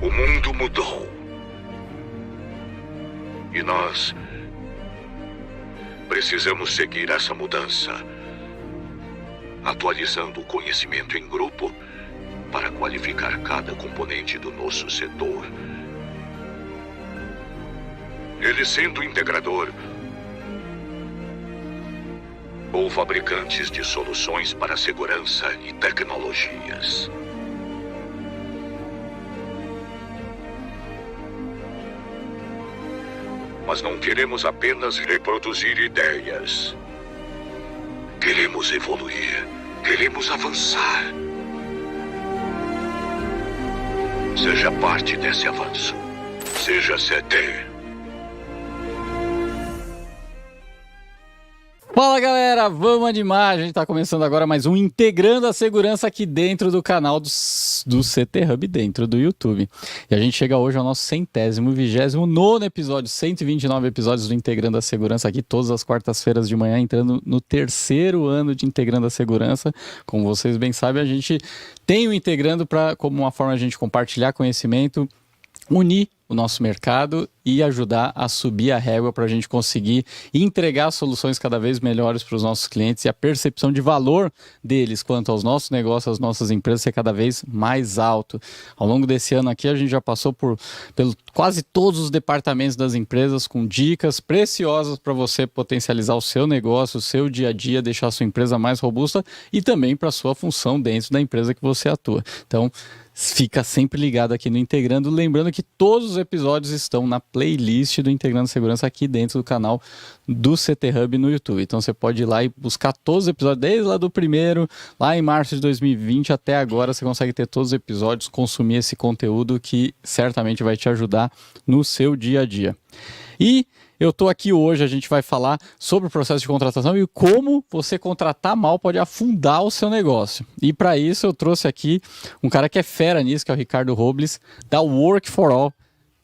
O mundo mudou. E nós precisamos seguir essa mudança, atualizando o conhecimento em grupo para qualificar cada componente do nosso setor. Ele sendo integrador ou fabricantes de soluções para segurança e tecnologias. Mas não queremos apenas reproduzir ideias. Queremos evoluir. Queremos avançar. Seja parte desse avanço. Seja CT. Fala galera, vamos animar, a gente tá começando agora mais um Integrando a Segurança aqui dentro do canal do CT Hub, dentro do YouTube. E a gente chega hoje ao nosso 129º episódio, 129 episódios do Integrando a Segurança aqui todas as quartas-feiras de manhã, entrando no terceiro ano de Integrando a Segurança. Como vocês bem sabem, a gente tem o Integrando como uma forma de a gente compartilhar conhecimento, unir o nosso mercado e ajudar a subir a régua para a gente conseguir entregar soluções cada vez melhores para os nossos clientes e a percepção de valor deles quanto aos nossos negócios, às nossas empresas ser cada vez mais alto. Ao longo desse ano aqui a gente já passou pelo quase todos os departamentos das empresas com dicas preciosas para você potencializar o seu negócio, o seu dia a dia, deixar a sua empresa mais robusta e também para a sua função dentro da empresa que você atua. Então, fica sempre ligado aqui no Integrando, lembrando que todos os episódios estão na playlist do Integrando Segurança aqui dentro do canal do CT Hub no YouTube. Então você pode ir lá e buscar todos os episódios, desde lá do primeiro, lá em março de 2020 até agora, você consegue ter todos os episódios, consumir esse conteúdo que certamente vai te ajudar no seu dia a dia. E eu tô aqui hoje, a gente vai falar sobre o processo de contratação e como você contratar mal pode afundar o seu negócio. E para isso eu trouxe aqui um cara que é fera nisso, que é o Ricardo Robles, da Work for All.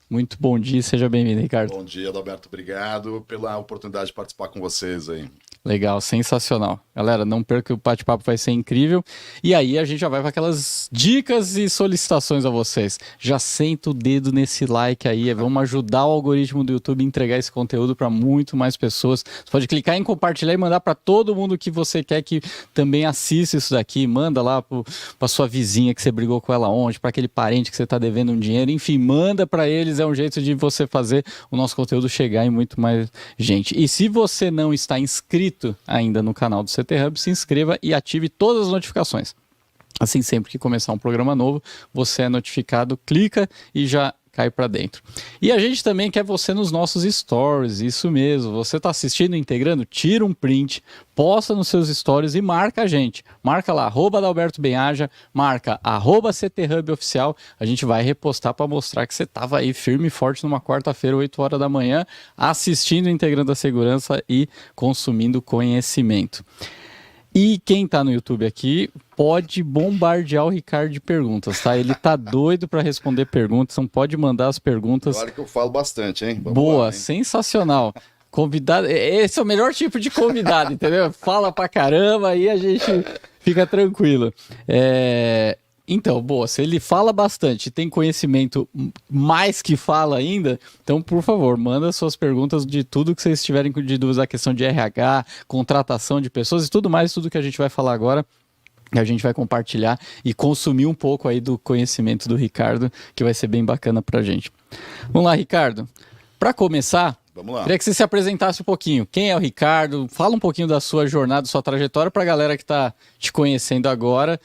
Muito bom dia, seja bem-vindo, Ricardo. Bom dia, Adalberto. Obrigado pela oportunidade de participar com vocês aí. Legal, sensacional. Galera, não perca, o bate-papo vai ser incrível. E aí a gente já vai para aquelas dicas e solicitações a vocês. Já senta o dedo nesse like aí, vamos ajudar o algoritmo do YouTube a entregar esse conteúdo para muito mais pessoas. Você pode clicar em compartilhar e mandar para todo mundo que você quer que também assista isso daqui. Manda lá para sua vizinha que você brigou com ela ontem, para aquele parente que você está devendo um dinheiro. Enfim, manda para eles, é um jeito de você fazer o nosso conteúdo chegar em muito mais gente. E se você não está inscrito ainda no canal do CT Hub, se inscreva e ative todas as notificações. Assim, sempre que começar um programa novo, você é notificado, clica e já cai para dentro. E a gente também quer você nos nossos stories, isso mesmo. Você está assistindo, integrando? Tira um print, posta nos seus stories e marca a gente. Marca lá, @AdalbertoBenhaja, marca @CTHubOficial. A gente vai repostar para mostrar que você estava aí firme e forte numa quarta-feira, 8 horas da manhã, assistindo, integrando a segurança e consumindo conhecimento. E quem está no YouTube aqui pode bombardear o Ricardo de perguntas, tá? Ele tá doido para responder perguntas, então pode mandar as perguntas. Claro que eu falo bastante, hein? Vamos Boa, lá, hein? Sensacional. Convidado, esse é o melhor tipo de convidado, entendeu? Fala pra caramba, aí a gente fica tranquilo. Então, boa, se ele fala bastante, tem conhecimento mais que fala ainda, então, por favor, manda suas perguntas de tudo que vocês tiverem de dúvidas, a questão de RH, contratação de pessoas e tudo mais, tudo que a gente vai falar agora, que a gente vai compartilhar e consumir um pouco aí do conhecimento do Ricardo, que vai ser bem bacana pra gente. Vamos lá, Ricardo. Para começar, vamos lá. Queria que você se apresentasse um pouquinho. Quem é o Ricardo? Fala um pouquinho da sua jornada, sua trajetória para a galera que está te conhecendo agora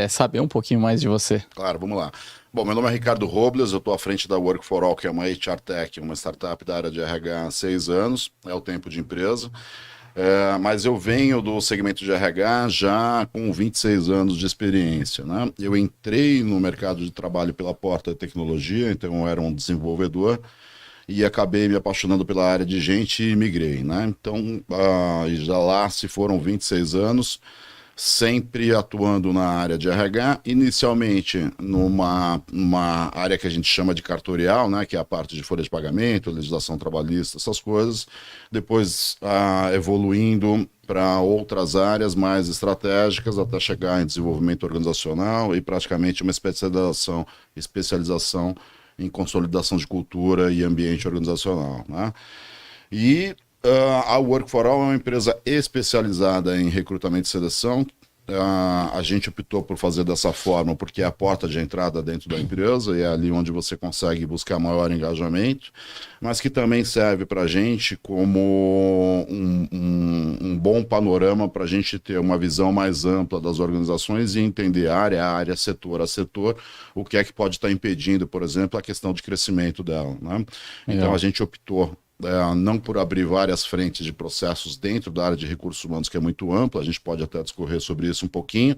saber um pouquinho mais de você. Claro, vamos lá. Bom, meu nome é Ricardo Robles, eu estou à frente da Work for All, que é uma HR Tech, uma startup da área de RH há 6 anos, é o tempo de empresa. Mas eu venho do segmento de RH já com 26 anos de experiência, né? Eu entrei no mercado de trabalho pela porta da tecnologia, então eu era um desenvolvedor, e acabei me apaixonando pela área de gente e migrei, né? Então, já lá se foram 26 anos, sempre atuando na área de RH, inicialmente numa área que a gente chama de cartorial, né, que é a parte de folha de pagamento, legislação trabalhista, essas coisas, depois evoluindo para outras áreas mais estratégicas, até chegar em desenvolvimento organizacional e praticamente uma especialização em consolidação de cultura e ambiente organizacional, né? E a Work for All é uma empresa especializada em recrutamento e seleção. A gente optou por fazer dessa forma porque é a porta de entrada dentro da empresa e é ali onde você consegue buscar maior engajamento, mas que também serve para a gente como um bom panorama para a gente ter uma visão mais ampla das organizações e entender área a área, setor a setor, o que é que pode estar impedindo, por exemplo, a questão de crescimento dela, né? Então a gente optou não por abrir várias frentes de processos dentro da área de recursos humanos, que é muito ampla, a gente pode até discorrer sobre isso um pouquinho,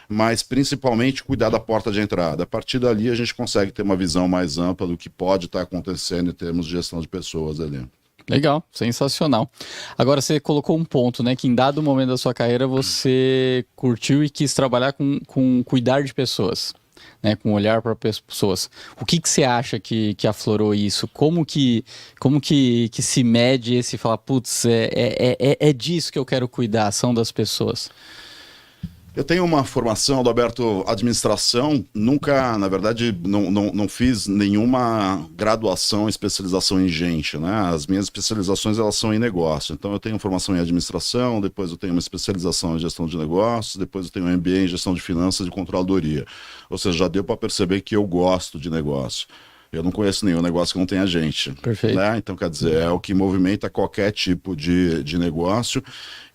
mas principalmente cuidar da porta de entrada. A partir dali a gente consegue ter uma visão mais ampla do que pode estar acontecendo em termos de gestão de pessoas ali. Legal, sensacional. Agora você colocou um ponto, né, que em dado momento da sua carreira você curtiu e quis trabalhar com cuidar de pessoas. Né, com olhar para pessoas. O que você acha que aflorou isso? Como que se mede esse falar, putz, é disso que eu quero cuidar, são das pessoas? Eu tenho uma formação, Adalberto, administração, nunca, na verdade, não fiz nenhuma graduação, especialização em gente, né? As minhas especializações, elas são em negócio. Então, eu tenho formação em administração, depois eu tenho uma especialização em gestão de negócios, depois eu tenho um MBA em gestão de finanças e controladoria. Ou seja, já deu para perceber que eu gosto de negócio. Eu não conheço nenhum negócio que não tenha gente. Perfeito. Né? Então, quer dizer, é o que movimenta qualquer tipo de negócio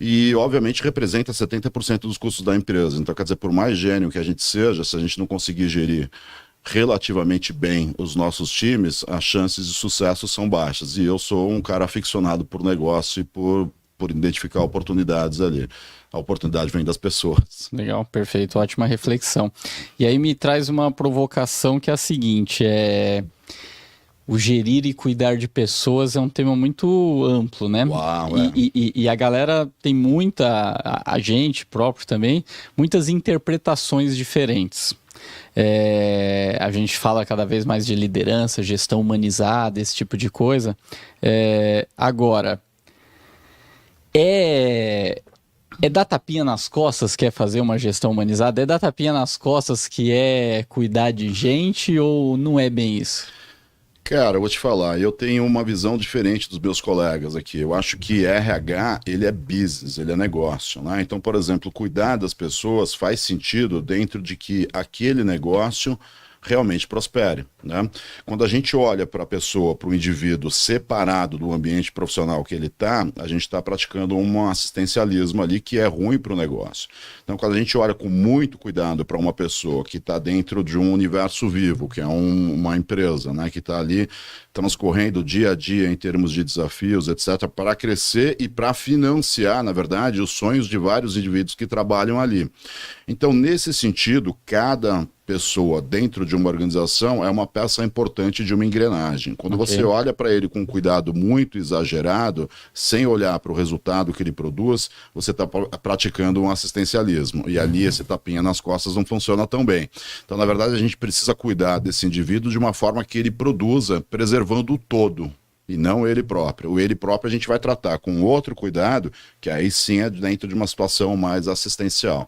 e, obviamente, representa 70% dos custos da empresa. Então, quer dizer, por mais gênio que a gente seja, se a gente não conseguir gerir relativamente bem os nossos times, as chances de sucesso são baixas. E eu sou um cara aficionado por negócio e por identificar oportunidades ali. A oportunidade vem das pessoas. Legal, perfeito, ótima reflexão. E aí me traz uma provocação que é a seguinte, o gerir e cuidar de pessoas é um tema muito amplo, né? Uau, e a galera tem a gente próprio também, muitas interpretações diferentes. A gente fala cada vez mais de liderança, gestão humanizada, esse tipo de coisa. Agora, é dar tapinha nas costas que é fazer uma gestão humanizada? É dar tapinha nas costas que é cuidar de gente ou não é bem isso? Cara, eu vou te falar, eu tenho uma visão diferente dos meus colegas aqui. Eu acho que RH, ele é business, ele é negócio, né? Então, por exemplo, cuidar das pessoas faz sentido dentro de que aquele negócio realmente prospere, né? Quando a gente olha para a pessoa, para o indivíduo separado do ambiente profissional que ele está, a gente está praticando um assistencialismo ali que é ruim para o negócio. Então, quando a gente olha com muito cuidado para uma pessoa que está dentro de um universo vivo, que é uma empresa, né, que está ali transcorrendo dia a dia em termos de desafios, etc., para crescer e para financiar, na verdade, os sonhos de vários indivíduos que trabalham ali. Então, nesse sentido, cada pessoa dentro de uma organização é uma peça importante de uma engrenagem. Quando você olha para ele com um cuidado muito exagerado, sem olhar para o resultado que ele produz, você está praticando um assistencialismo. E ali esse tapinha nas costas não funciona tão bem. Então, na verdade, a gente precisa cuidar desse indivíduo de uma forma que ele produza, preservando o todo. E não ele próprio. O ele próprio a gente vai tratar com outro cuidado, que aí sim é dentro de uma situação mais assistencial.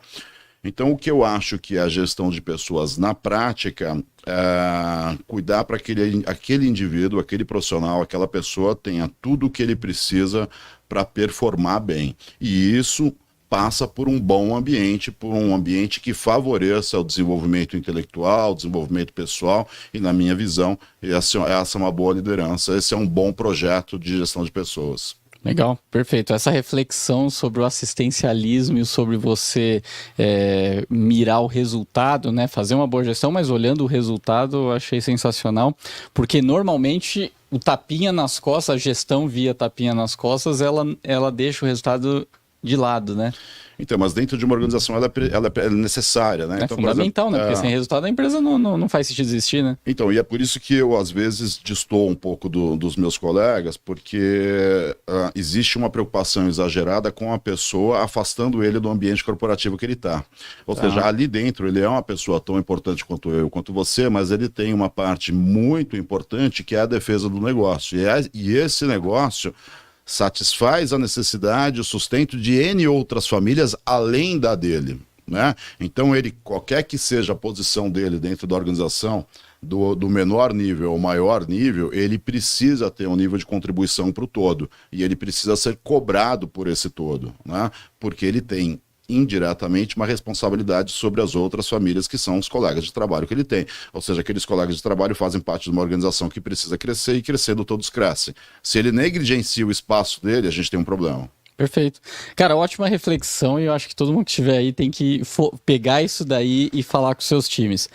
Então, o que eu acho que é a gestão de pessoas na prática é cuidar para aquele indivíduo, aquele profissional, aquela pessoa tenha tudo o que ele precisa para performar bem. E isso passa por um bom ambiente, por um ambiente que favoreça o desenvolvimento intelectual, o desenvolvimento pessoal, e na minha visão, essa é uma boa liderança, esse é um bom projeto de gestão de pessoas. Legal, perfeito. Essa reflexão sobre o assistencialismo e sobre você mirar o resultado, né? Fazer uma boa gestão, mas olhando o resultado, eu achei sensacional, porque normalmente o tapinha nas costas, a gestão via tapinha nas costas, ela deixa o resultado de lado, né? Então, mas dentro de uma organização ela é necessária, né? É então, fundamental, por exemplo, né? Porque sem resultado a empresa não faz sentido existir, né? Então, e é por isso que eu, às vezes, destoo um pouco dos meus colegas, porque existe uma preocupação exagerada com a pessoa, afastando ele do ambiente corporativo que ele está. Ou seja, ali dentro ele é uma pessoa tão importante quanto eu, quanto você, mas ele tem uma parte muito importante que é a defesa do negócio. E esse negócio satisfaz a necessidade, o sustento de N outras famílias além da dele, né? Então ele, qualquer que seja a posição dele dentro da organização, do menor nível ao maior nível, ele precisa ter um nível de contribuição para o todo, e ele precisa ser cobrado por esse todo, né? Porque ele tem indiretamente uma responsabilidade sobre as outras famílias que são os colegas de trabalho que ele tem. Ou seja, aqueles colegas de trabalho fazem parte de uma organização que precisa crescer e crescendo todos crescem. Se ele negligencia o espaço dele, a gente tem um problema. Perfeito. Cara, ótima reflexão e eu acho que todo mundo que estiver aí tem que pegar isso daí e falar com seus times.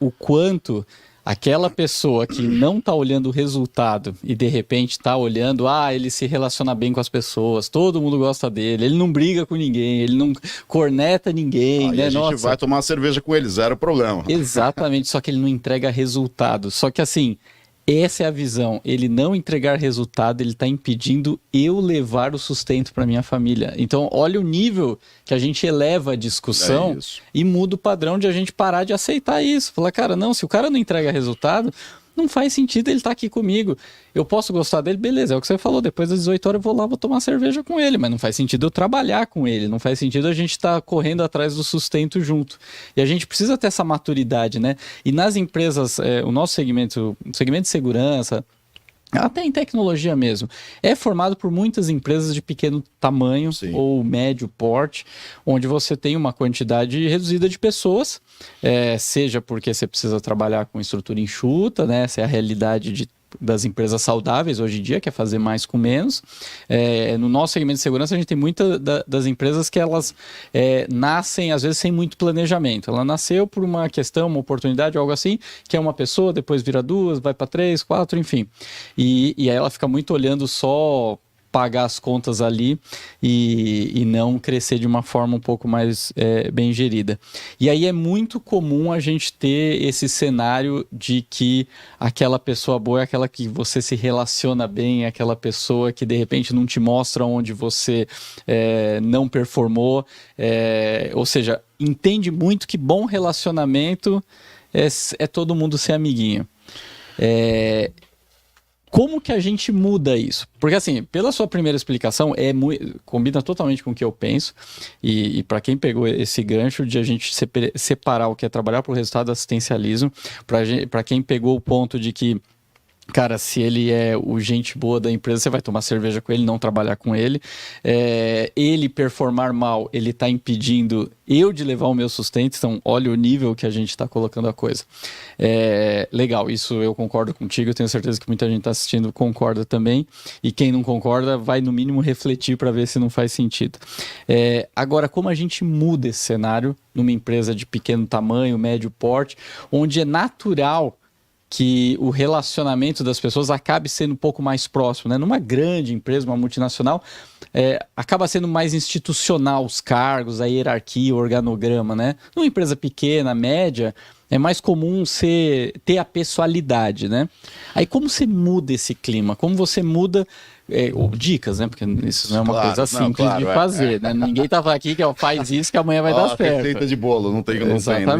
O quanto aquela pessoa que não está olhando o resultado e de repente está olhando, ele se relaciona bem com as pessoas, todo mundo gosta dele, ele não briga com ninguém, ele não corneta ninguém, né? A gente vai tomar cerveja com ele, zero problema. Exatamente, só que ele não entrega resultado. Só que assim, essa é a visão. Ele não entregar resultado, ele está impedindo eu levar o sustento para minha família. Então, olha o nível que a gente eleva a discussão e muda o padrão de a gente parar de aceitar isso. Falar, cara, não, se o cara não entrega resultado, não faz sentido ele estar aqui comigo. Eu posso gostar dele, beleza, é o que você falou, depois das 18 horas eu vou lá, vou tomar cerveja com ele, mas não faz sentido eu trabalhar com ele, não faz sentido a gente estar correndo atrás do sustento junto. E a gente precisa ter essa maturidade, né? E nas empresas, o nosso segmento, o segmento de segurança, até em tecnologia mesmo, é formado por muitas empresas de pequeno tamanho ou médio porte, onde você tem uma quantidade reduzida de pessoas, seja porque você precisa trabalhar com estrutura enxuta, né? Essa é a realidade das empresas saudáveis hoje em dia, que é fazer mais com menos. No nosso segmento de segurança, a gente tem muitas das empresas que elas nascem, às vezes, sem muito planejamento. Ela nasceu por uma questão, uma oportunidade, algo assim, que é uma pessoa, depois vira duas, vai para 3, 4, enfim. E aí ela fica muito olhando só pagar as contas ali e não crescer de uma forma um pouco mais bem gerida. E aí é muito comum a gente ter esse cenário de que aquela pessoa boa é aquela que você se relaciona bem, é aquela pessoa que de repente não te mostra onde você não performou, ou seja, entende muito que bom relacionamento é todo mundo ser amiguinho. Como que a gente muda isso? Porque assim, pela sua primeira explicação, combina totalmente com o que eu penso, e para quem pegou esse gancho de a gente separar o que é trabalhar para o resultado do assistencialismo, para quem pegou o ponto de que, cara, se ele é o gente boa da empresa, você vai tomar cerveja com ele, não trabalhar com ele. Ele performar mal, ele está impedindo eu de levar o meu sustento. Então, olha o nível que a gente está colocando a coisa. Legal, isso eu concordo contigo. Eu tenho certeza que muita gente está assistindo concorda também. E quem não concorda vai, no mínimo, refletir para ver se não faz sentido. Agora, como a gente muda esse cenário numa empresa de pequeno tamanho, médio porte, onde é natural que o relacionamento das pessoas acabe sendo um pouco mais próximo, né? Numa grande empresa, uma multinacional, acaba sendo mais institucional os cargos, a hierarquia, o organograma, né? Numa empresa pequena, média, é mais comum ter a pessoalidade, né? Aí como você muda esse clima? Como você muda... dicas, né? Porque isso não é uma coisa simples de fazer, né? Ninguém tá aqui que faz isso que amanhã vai dar certo. Receita de bolo, não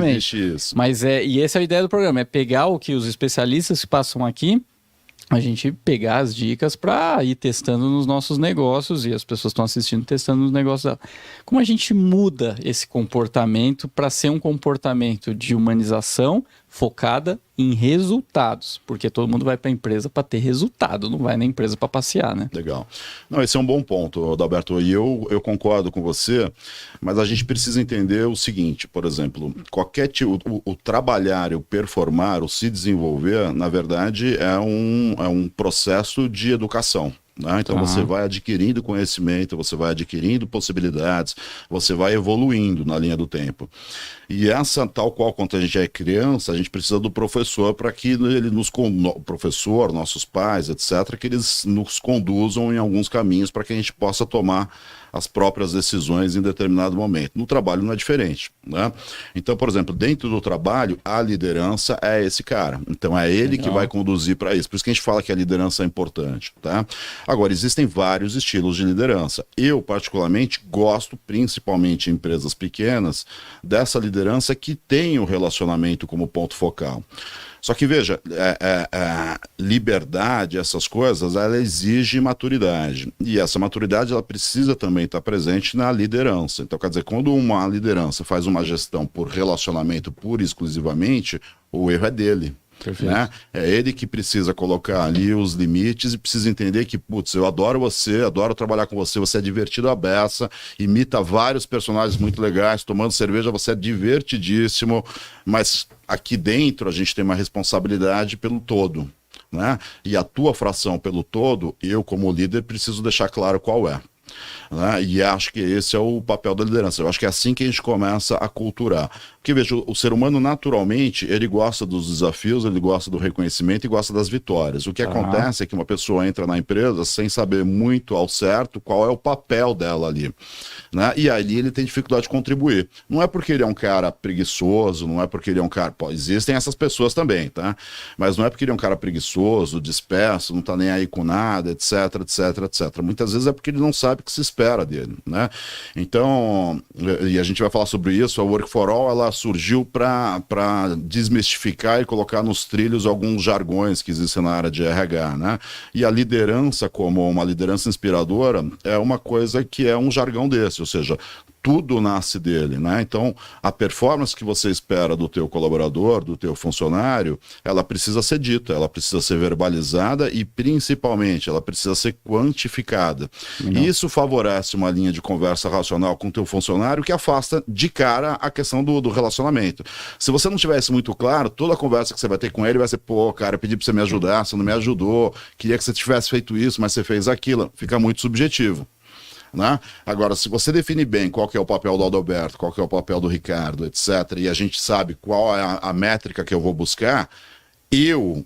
existe isso. Mas e essa é a ideia do programa, é pegar o que os especialistas que passam aqui, a gente pegar as dicas para ir testando nos nossos negócios, e as pessoas estão assistindo testando nos negócios dela. Como a gente muda esse comportamento para ser um comportamento de humanização focada em resultados, porque todo mundo vai para a empresa para ter resultado, não vai na empresa para passear, né? Legal. Não, esse é um bom ponto, Adalberto, e eu concordo com você, mas a gente precisa entender o seguinte, por exemplo, o trabalhar, o performar, o se desenvolver, na verdade, é um processo de educação. Né? Então você vai adquirindo conhecimento, você vai adquirindo possibilidades, você vai evoluindo na linha do tempo. E tal qual quando a gente é criança, a gente precisa do professor para que ele o professor, nossos pais, etc., que eles nos conduzam em alguns caminhos para que a gente possa tomar as próprias decisões em determinado momento. No trabalho não é diferente, né? Então, por exemplo, dentro do trabalho, a liderança é esse cara. Então, é ele que vai conduzir para isso. Por isso que a gente fala que a liderança é importante, tá? Agora, existem vários estilos de liderança. Eu, particularmente, gosto, principalmente em empresas pequenas, dessa liderança que tem o relacionamento como ponto focal. Só que, veja, liberdade, essas coisas, ela exige maturidade. E essa maturidade, ela precisa também estar presente na liderança. Então, quer dizer, quando uma liderança faz uma gestão por relacionamento pura e exclusivamente, o erro é dele. Né? É ele que precisa colocar ali os limites e precisa entender que, putz, eu adoro você, adoro trabalhar com você, você é divertido à beça, imita vários personagens muito legais, tomando cerveja, você é divertidíssimo, mas aqui dentro a gente tem uma responsabilidade pelo todo, né? E a tua fração pelo todo, eu como líder preciso deixar claro qual é. Né? E acho que esse é o papel da liderança. Eu acho que é assim que a gente começa a culturar. Porque, veja, o ser humano, naturalmente, ele gosta dos desafios, ele gosta do reconhecimento e gosta das vitórias. O que acontece é que uma pessoa entra na empresa sem saber muito ao certo qual é o papel dela ali. Né? E ali ele tem dificuldade de contribuir. Não é porque ele é um cara preguiçoso, não é porque ele é um cara... Pô, existem essas pessoas também, tá? Mas não é porque ele é um cara preguiçoso, disperso, não tá nem aí com nada, etc, etc, etc. Muitas vezes é porque ele não sabe o que se espera dele, né? Então, e a gente vai falar sobre isso, a Work for All, ela surgiu para desmistificar e colocar nos trilhos alguns jargões que existem na área de RH, né? E a liderança, como uma liderança inspiradora, é uma coisa que é um jargão desse, ou seja, tudo nasce dele, né? Então, a performance que você espera do teu colaborador, do teu funcionário, ela precisa ser dita, ela precisa ser verbalizada e, principalmente, ela precisa ser quantificada. E isso favorece uma linha de conversa racional com o teu funcionário que afasta de cara a questão do relacionamento. Se você não tivesse muito claro, toda a conversa que você vai ter com ele vai ser, pô, cara, eu pedi pra você me ajudar, você não me ajudou, queria que você tivesse feito isso, mas você fez aquilo. Fica muito subjetivo. Né? Agora, se você definir bem qual que é o papel do Adalberto, qual que é o papel do Ricardo, etc., e a gente sabe qual é a métrica que eu vou buscar, eu,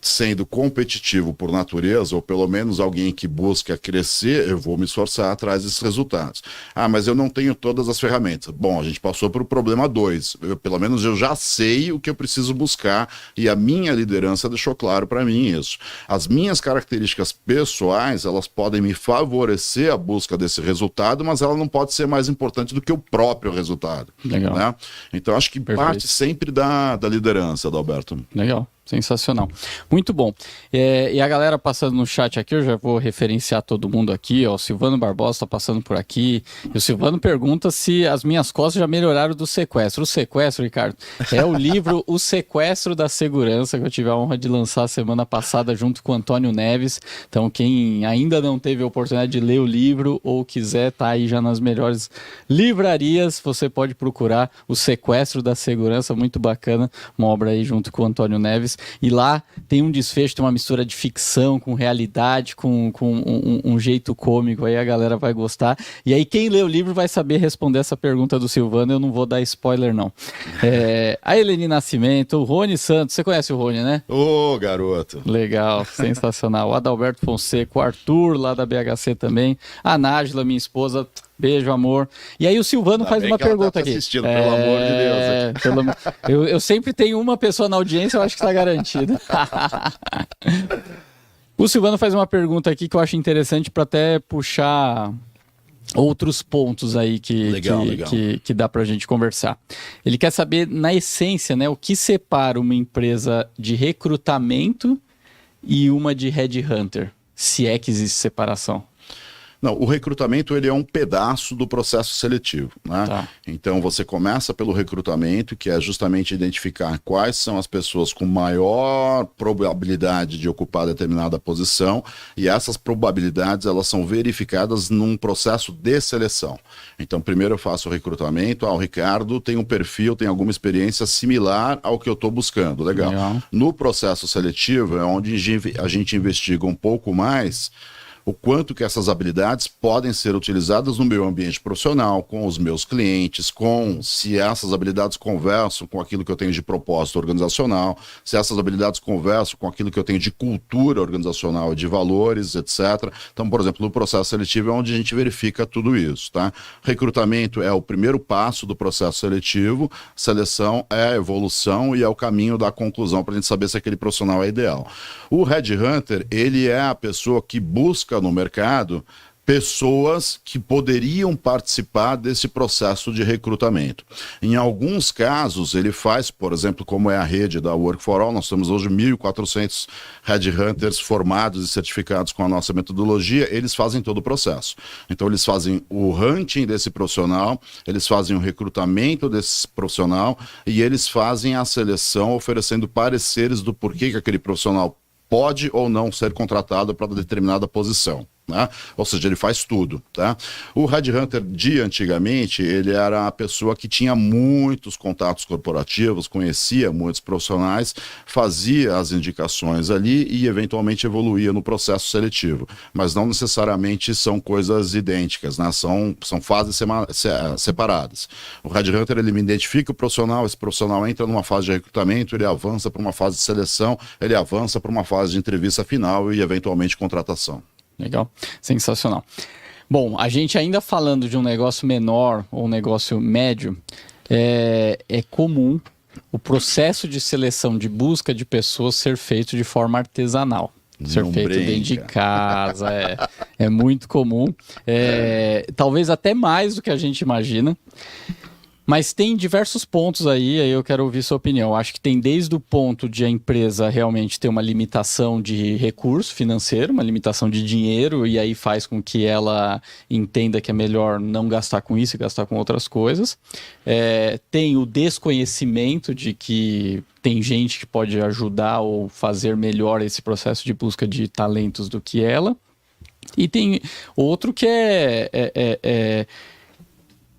sendo competitivo por natureza, ou pelo menos alguém que busca crescer, eu vou me esforçar atrás desses resultados. Ah, mas eu não tenho todas as ferramentas. Bom, a gente passou para o problema 2. Pelo menos eu já sei o que eu preciso buscar e a minha liderança deixou claro para mim isso. As minhas características pessoais, elas podem me favorecer a busca desse resultado, mas ela não pode ser mais importante do que o próprio resultado. Legal. Né? Então, acho que parte sempre da liderança, Adalberto. Legal. Sensacional. Muito bom. E a galera passando no chat aqui, eu já vou referenciar todo mundo aqui, ó. O Silvano Barbosa está passando por aqui. E o Silvano pergunta se as minhas costas já melhoraram do sequestro. O sequestro, Ricardo, é o livro O Sequestro da Segurança, que eu tive a honra de lançar semana passada junto com o Antônio Neves. Então, quem ainda não teve a oportunidade de ler o livro ou quiser, tá aí já nas melhores livrarias, você pode procurar O Sequestro da Segurança, muito bacana, uma obra aí junto com o Antônio Neves. E lá tem um desfecho, tem uma mistura de ficção com realidade, com um jeito cômico, aí a galera vai gostar. E aí quem lê o livro vai saber responder essa pergunta do Silvano, eu não vou dar spoiler não. A Eleni Nascimento, o Rony Santos, você conhece o Rony, né? Ô, garoto! Legal, sensacional. O Adalberto Fonseca, o Arthur lá da BHC também, a Nájila, minha esposa... Beijo, amor. E aí o Silvano faz uma pergunta aqui. Pelo amor de Deus. Eu sempre tenho uma pessoa na audiência, eu acho que está garantido. O Silvano faz uma pergunta aqui que eu acho interessante para até puxar outros pontos aí que dá para a gente conversar. Ele quer saber, na essência, né, o que separa uma empresa de recrutamento e uma de headhunter, se é que existe separação. Não, o recrutamento ele é um pedaço do processo seletivo, né? Tá. Então você começa pelo recrutamento, que é justamente identificar quais são as pessoas com maior probabilidade de ocupar determinada posição, e essas probabilidades elas são verificadas num processo de seleção. Então primeiro eu faço o recrutamento, o Ricardo tem um perfil, tem alguma experiência similar ao que eu estou buscando, legal. No processo seletivo é onde a gente investiga um pouco mais o quanto que essas habilidades podem ser utilizadas no meu ambiente profissional, com os meus clientes, se essas habilidades conversam com aquilo que eu tenho de propósito organizacional, se essas habilidades conversam com aquilo que eu tenho de cultura organizacional, de valores, etc. Então, por exemplo, no processo seletivo é onde a gente verifica tudo isso, tá? Recrutamento é o primeiro passo do processo seletivo, seleção é a evolução e é o caminho da conclusão para a gente saber se aquele profissional é ideal. O headhunter, ele é a pessoa que busca no mercado pessoas que poderiam participar desse processo de recrutamento. Em alguns casos, ele faz, por exemplo, como é a rede da Work for All, nós temos hoje 1.400 headhunters formados e certificados com a nossa metodologia, eles fazem todo o processo. Então, eles fazem o hunting desse profissional, eles fazem o recrutamento desse profissional e eles fazem a seleção oferecendo pareceres do porquê que aquele profissional pode ou não ser contratado para determinada posição. Né? Ou seja, ele faz tudo, tá? O headhunter de antigamente, ele era a pessoa que tinha muitos contatos corporativos, conhecia muitos profissionais, fazia as indicações ali e eventualmente evoluía no processo seletivo, mas não necessariamente são coisas idênticas, né? São fases separadas. O headhunter, ele identifica o profissional, esse profissional entra numa fase de recrutamento, ele avança para uma fase de seleção, ele avança para uma fase de entrevista final e eventualmente contratação. Legal, sensacional. Bom, a gente ainda falando de um negócio menor ou um negócio médio, é comum o processo de seleção de busca de pessoas ser feito de forma artesanal. Ser feito dentro de casa, é muito comum, talvez até mais do que a gente imagina. Mas tem diversos pontos aí eu quero ouvir sua opinião. Acho que tem desde o ponto de a empresa realmente ter uma limitação de recurso financeiro, uma limitação de dinheiro, e aí faz com que ela entenda que é melhor não gastar com isso e gastar com outras coisas. Tem o desconhecimento de que tem gente que pode ajudar ou fazer melhor esse processo de busca de talentos do que ela. E tem outro que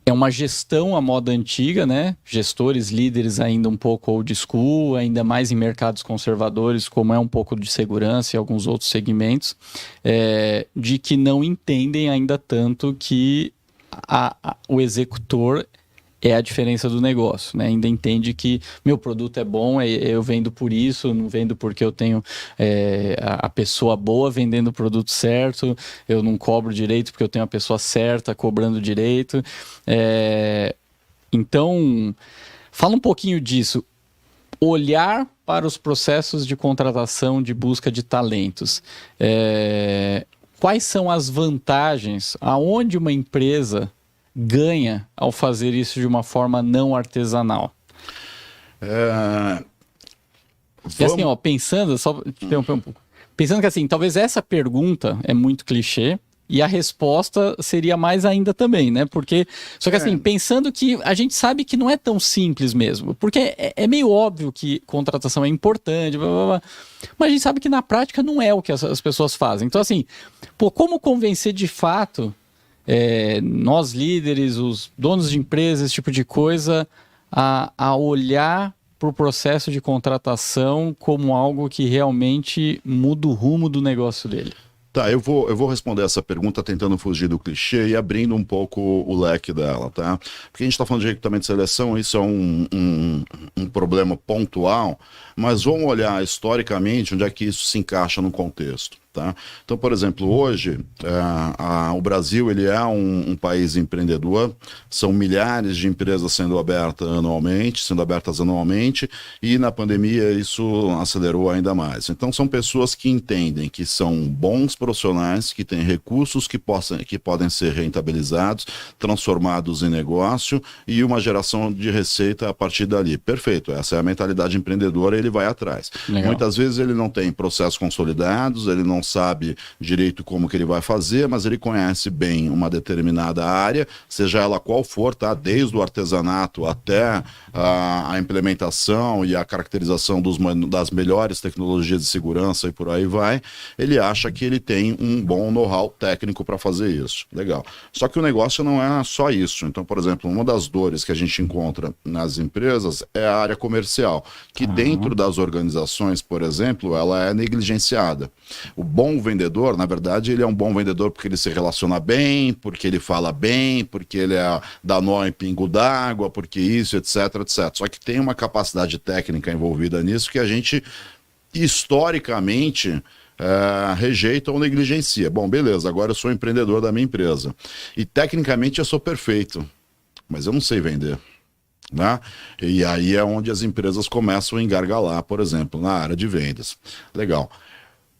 é uma gestão à moda antiga, né? Gestores, líderes ainda um pouco old school, ainda mais em mercados conservadores, como é um pouco de segurança e alguns outros segmentos, de que não entendem ainda tanto que o executor é a diferença do negócio, né? Ainda entende que meu produto é bom, eu vendo por isso, não vendo porque eu tenho a pessoa boa vendendo o produto certo, eu não cobro direito porque eu tenho a pessoa certa cobrando direito. Então, fala um pouquinho disso. Olhar para os processos de contratação, de busca de talentos. Quais são as vantagens? Aonde uma empresa ganha ao fazer isso de uma forma não artesanal? E assim, pensando, só te interromper um pouco. Pensando que assim, talvez essa pergunta é muito clichê e a resposta seria mais ainda também, né? Porque, só que assim, pensando que a gente sabe que não é tão simples mesmo, porque é meio óbvio que contratação é importante, blá, blá, blá, mas a gente sabe que na prática não é o que as pessoas fazem. Então assim, como convencer de fato nós líderes, os donos de empresas, esse tipo de coisa, a olhar para o processo de contratação como algo que realmente muda o rumo do negócio dele? Tá, eu vou responder essa pergunta tentando fugir do clichê e abrindo um pouco o leque dela, tá? Porque a gente está falando de recrutamento de seleção, isso é um problema pontual, mas vamos olhar historicamente onde é que isso se encaixa no contexto. Tá? Então, por exemplo, hoje o Brasil ele é um país empreendedor, são milhares de empresas sendo abertas anualmente, e na pandemia isso acelerou ainda mais. Então, são pessoas que entendem que são bons profissionais, que têm recursos que podem ser rentabilizados, transformados em negócio e uma geração de receita a partir dali. Perfeito, essa é a mentalidade empreendedora, ele vai atrás. Legal. Muitas vezes ele não tem processos consolidados, ele não sabe direito como que ele vai fazer, mas ele conhece bem uma determinada área, seja ela qual for, tá? Desde o artesanato até a implementação e a caracterização das melhores tecnologias de segurança e por aí vai, ele acha que ele tem um bom know-how técnico para fazer isso. Legal. Só que o negócio não é só isso. Então, por exemplo, uma das dores que a gente encontra nas empresas é a área comercial, que dentro das organizações, por exemplo, ela é negligenciada. O bom vendedor, na verdade, ele é um bom vendedor porque ele se relaciona bem, porque ele fala bem, porque ele dá nó em pingo d'água, porque isso, etc, etc. Só que tem uma capacidade técnica envolvida nisso que a gente, historicamente, rejeita ou negligencia. Bom, beleza, agora eu sou empreendedor da minha empresa. E tecnicamente eu sou perfeito, mas eu não sei vender. Né? E aí é onde as empresas começam a engargalar, por exemplo, na área de vendas. Legal.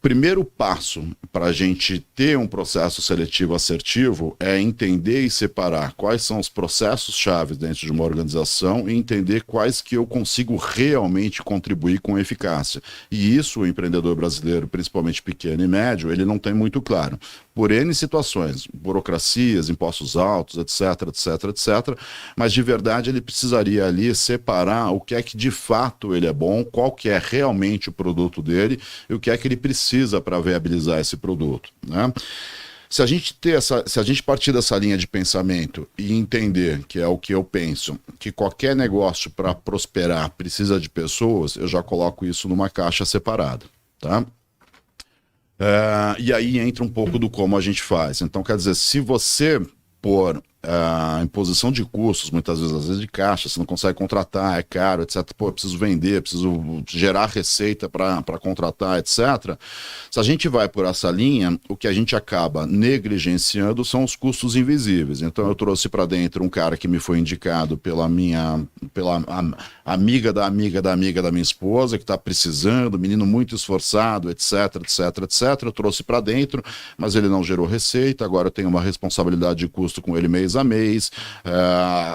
Primeiro passo para a gente ter um processo seletivo assertivo é entender e separar quais são os processos-chave dentro de uma organização e entender quais que eu consigo realmente contribuir com eficácia. E isso o empreendedor brasileiro, principalmente pequeno e médio, ele não tem muito claro. Por N situações, burocracias, impostos altos, etc, etc, etc. Mas de verdade ele precisaria ali separar o que é que de fato ele é bom, qual que é realmente o produto dele e o que é que ele precisa para viabilizar esse produto, né? Se a gente partir dessa linha de pensamento e entender, que é o que eu penso, que qualquer negócio para prosperar precisa de pessoas, eu já coloco isso numa caixa separada, tá? E aí entra um pouco do como a gente faz. Então, quer dizer, se você pôr imposição de custos, muitas vezes, às vezes de caixa, você não consegue contratar, é caro, etc. Pô, eu preciso vender, preciso gerar receita para contratar, etc. Se a gente vai por essa linha, o que a gente acaba negligenciando são os custos invisíveis. Então eu trouxe para dentro um cara que me foi indicado pela amiga da amiga da amiga da minha esposa, que está precisando, menino muito esforçado, etc, etc, etc. Eu trouxe para dentro, mas ele não gerou receita, agora eu tenho uma responsabilidade de custo com ele mês a mês,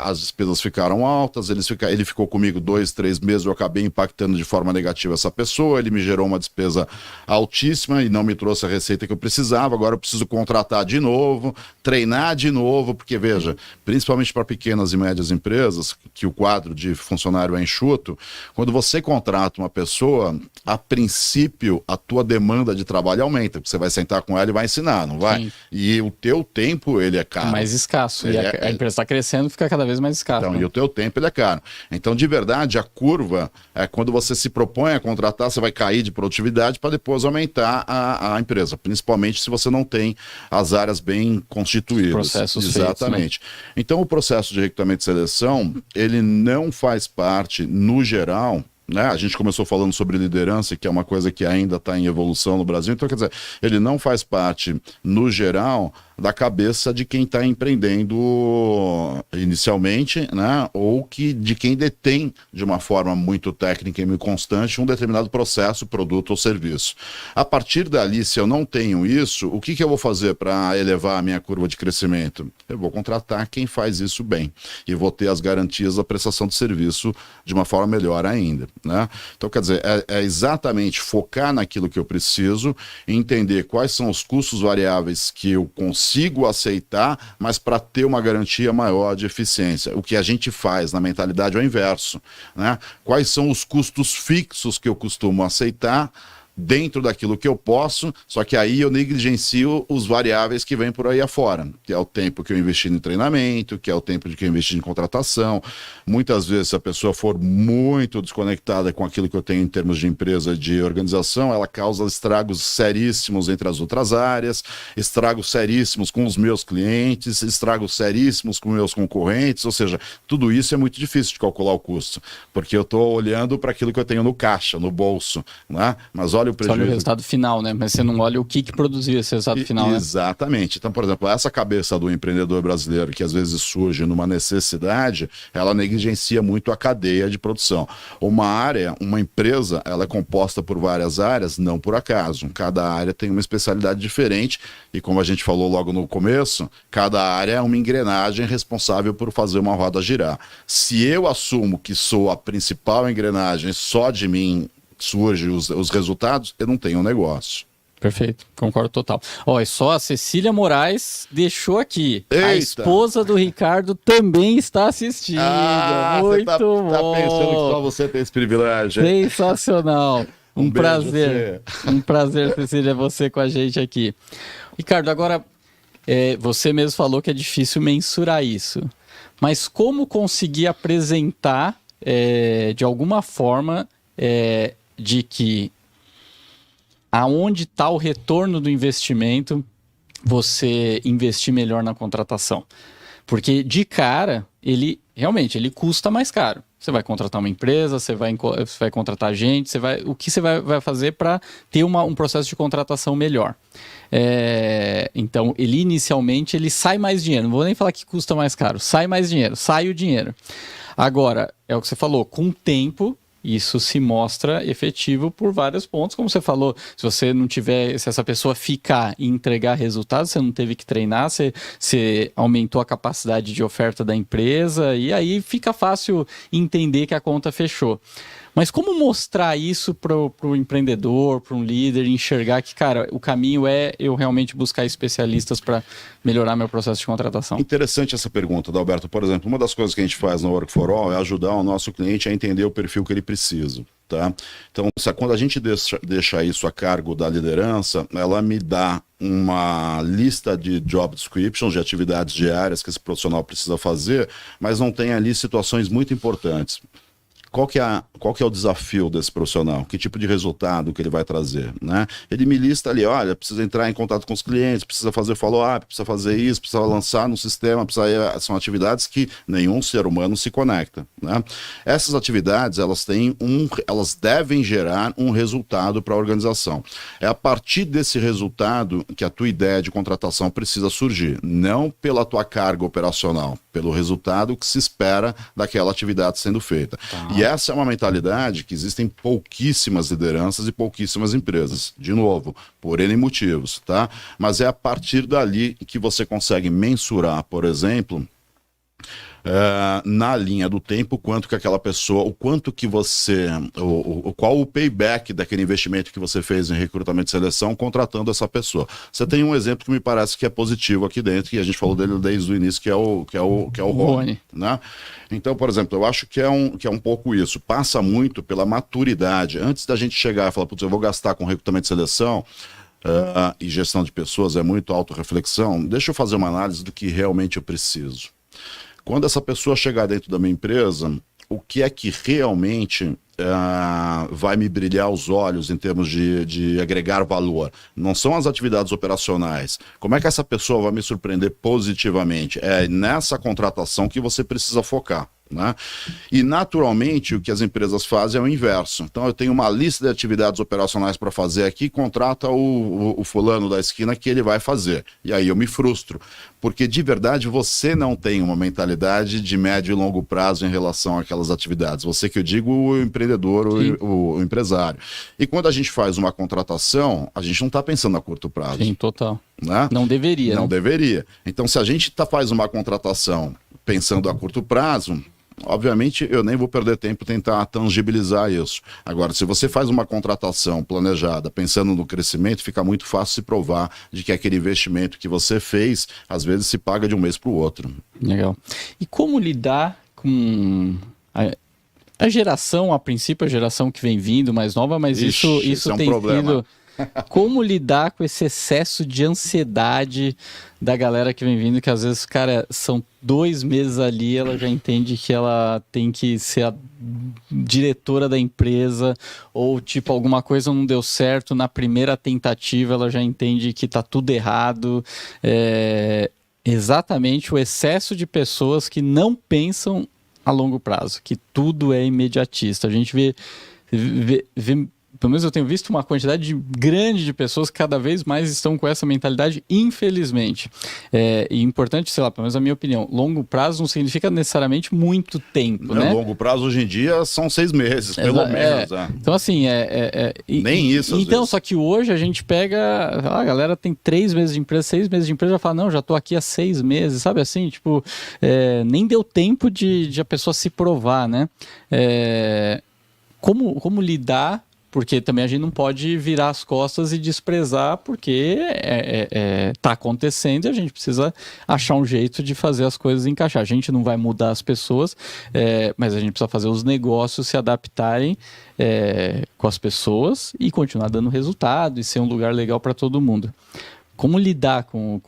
as despesas ficaram altas, ele ficou comigo 2, 3 meses, eu acabei impactando de forma negativa essa pessoa, ele me gerou uma despesa altíssima e não me trouxe a receita que eu precisava, agora eu preciso contratar de novo, treinar de novo, porque veja, principalmente para pequenas e médias empresas, que o quadro de funcionário é enxuto, quando você contrata uma pessoa, a princípio a tua demanda de trabalho aumenta, porque você vai sentar com ela e vai ensinar, não vai? Sim. E o teu tempo, ele é caro. Mais escasso. E a empresa está crescendo, fica cada vez mais escasso. Então, né? E o teu tempo ele é caro. Então, de verdade, a curva, quando você se propõe a contratar, você vai cair de produtividade para depois aumentar a empresa, principalmente se você não tem as áreas bem constituídas. Processos Exatamente. Feitos, né? Então, o processo de recrutamento e seleção, ele não faz parte, no geral, né? A gente começou falando sobre liderança, que é uma coisa que ainda está em evolução no Brasil. Então, quer dizer, ele não faz parte, no geral, da cabeça de quem está empreendendo inicialmente, né? Ou de quem detém, de uma forma muito técnica e muito constante, um determinado processo, produto ou serviço. A partir dali, se eu não tenho isso, o que eu vou fazer para elevar a minha curva de crescimento? Eu vou contratar quem faz isso bem e vou ter as garantias da prestação de serviço de uma forma melhor ainda, né? Então, quer dizer, é exatamente focar naquilo que eu preciso, entender quais são os custos variáveis que eu consigo aceitar, mas para ter uma garantia maior de eficiência. O que a gente faz na mentalidade é o inverso, né? Quais são os custos fixos que eu costumo aceitar dentro daquilo que eu posso, só que aí eu negligencio os variáveis que vêm por aí afora, que é o tempo que eu investi em treinamento, que é o tempo que eu investi em contratação. Muitas vezes, se a pessoa for muito desconectada com aquilo que eu tenho em termos de empresa, de organização, ela causa estragos seríssimos entre as outras áreas, estragos seríssimos com os meus clientes, estragos seríssimos com meus concorrentes, ou seja, tudo isso é muito difícil de calcular o custo, porque eu estou olhando para aquilo que eu tenho no caixa, no bolso, né? Mas olha o prejuízo. Só olha o resultado final, né? Mas você não olha o que produziu esse resultado final, né? Exatamente. Então, por exemplo, essa cabeça do empreendedor brasileiro que às vezes surge numa necessidade, ela negligencia muito a cadeia de produção. Uma empresa, ela é composta por várias áreas, não por acaso. Cada área tem uma especialidade diferente e, como a gente falou logo no começo, cada área é uma engrenagem responsável por fazer uma roda girar. Se eu assumo que sou a principal engrenagem, só de mim surge os resultados, eu não tenho um negócio. Perfeito, concordo total. Ó, e só a Cecília Moraes deixou aqui. Eita. A esposa do Ricardo também está assistindo. Muito você bom. Tá pensando que só você tem esse privilégio. Sensacional. Um beijo prazer. Um prazer, Cecília, você com a gente aqui. Ricardo, agora, você mesmo falou que é difícil mensurar isso. Mas como conseguir apresentar, de alguma forma, de que aonde está o retorno do investimento, você investir melhor na contratação. Porque de cara, ele custa mais caro. Você vai contratar uma empresa, você vai contratar gente, o que você vai fazer para ter um processo de contratação melhor. Então, inicialmente, ele sai mais dinheiro. Não vou nem falar que custa mais caro. Sai mais dinheiro, sai o dinheiro. Agora, é o que você falou, com o tempo, isso se mostra efetivo por vários pontos. Como você falou, se essa pessoa ficar e entregar resultados, você não teve que treinar, você aumentou a capacidade de oferta da empresa e aí fica fácil entender que a conta fechou. Mas como mostrar isso para o empreendedor, para um líder, enxergar que, cara, o caminho é eu realmente buscar especialistas para melhorar meu processo de contratação? Interessante essa pergunta, Adalberto. Por exemplo, uma das coisas que a gente faz no Work for All é ajudar o nosso cliente a entender o perfil que ele precisa. Tá? Então, quando a gente deixa isso a cargo da liderança, ela me dá uma lista de job descriptions, de atividades diárias que esse profissional precisa fazer, mas não tem ali situações muito importantes. Qual que é o desafio desse profissional? Que tipo de resultado que ele vai trazer, né? Ele me lista ali, olha, precisa entrar em contato com os clientes, precisa fazer follow-up, precisa fazer isso, precisa lançar no sistema, são atividades que nenhum ser humano se conecta, né? Essas atividades, elas devem gerar um resultado para a organização. É a partir desse resultado que a tua ideia de contratação precisa surgir, não pela tua carga operacional, pelo resultado que se espera daquela atividade sendo feita. Tá. E essa é uma mentalidade que existem pouquíssimas lideranças e pouquíssimas empresas. De novo, por N motivos, tá? Mas é a partir dali que você consegue mensurar, por exemplo, na linha do tempo, quanto que aquela pessoa, qual o payback daquele investimento que você fez em recrutamento e seleção contratando essa pessoa. Você tem um exemplo que me parece que é positivo aqui dentro, e a gente falou dele desde o início, que é o Rony, né? Então, por exemplo, eu acho que é um pouco isso. Passa muito pela maturidade. Antes da gente chegar e falar, putz, eu vou gastar com recrutamento e seleção, e gestão de pessoas, é muito autorreflexão, deixa eu fazer uma análise do que realmente eu preciso. Quando essa pessoa chegar dentro da minha empresa, o que é que realmente vai me brilhar os olhos em termos de agregar valor? Não são as atividades operacionais. Como é que essa pessoa vai me surpreender positivamente? É nessa contratação que você precisa focar, né? E naturalmente o que as empresas fazem é o inverso. Então eu tenho uma lista de atividades operacionais para fazer aqui, contrata o fulano da esquina que ele vai fazer. E aí eu me frustro, porque de verdade você não tem uma mentalidade de médio e longo prazo em relação àquelas atividades. Você que eu digo, o empreendedor, o empresário. E quando a gente faz uma contratação, a gente não está pensando a curto prazo. Sim, total. Né? Não deveria. Não deveria. Então se a gente faz uma contratação pensando a curto prazo, obviamente eu nem vou perder tempo tentar tangibilizar isso. Agora, se você faz uma contratação planejada pensando no crescimento, fica muito fácil se provar de que aquele investimento que você fez, às vezes se paga de um mês para o outro. Legal. E como lidar com a geração, a princípio a geração que vem vindo mais nova, mas isso é um tem problema. sido... Como lidar com esse excesso de ansiedade da galera que vem vindo, que às vezes, cara, são 2 meses ali, ela já entende que ela tem que ser a diretora da empresa, ou tipo, alguma coisa não deu certo, na primeira tentativa ela já entende que tá tudo errado. Exatamente o excesso de pessoas que não pensam a longo prazo, que tudo é imediatista. A gente vê pelo menos eu tenho visto uma quantidade grande de pessoas que cada vez mais estão com essa mentalidade, infelizmente. E importante, sei lá, pelo menos a minha opinião, longo prazo não significa necessariamente muito tempo, né? Longo prazo hoje em dia são 6 meses, pelo menos. Então assim, nem isso às então, vezes. só que hoje a gente pega, a galera tem 3 meses de empresa, 6 meses de empresa, já fala, não, já tô aqui há 6 meses, sabe assim? Tipo, nem deu tempo de a pessoa se provar, né? Como lidar? Porque também a gente não pode virar as costas e desprezar, porque está acontecendo e a gente precisa achar um jeito de fazer as coisas encaixar. A gente não vai mudar as pessoas, mas a gente precisa fazer os negócios se adaptarem com as pessoas e continuar dando resultado e ser um lugar legal para todo mundo. Como lidar com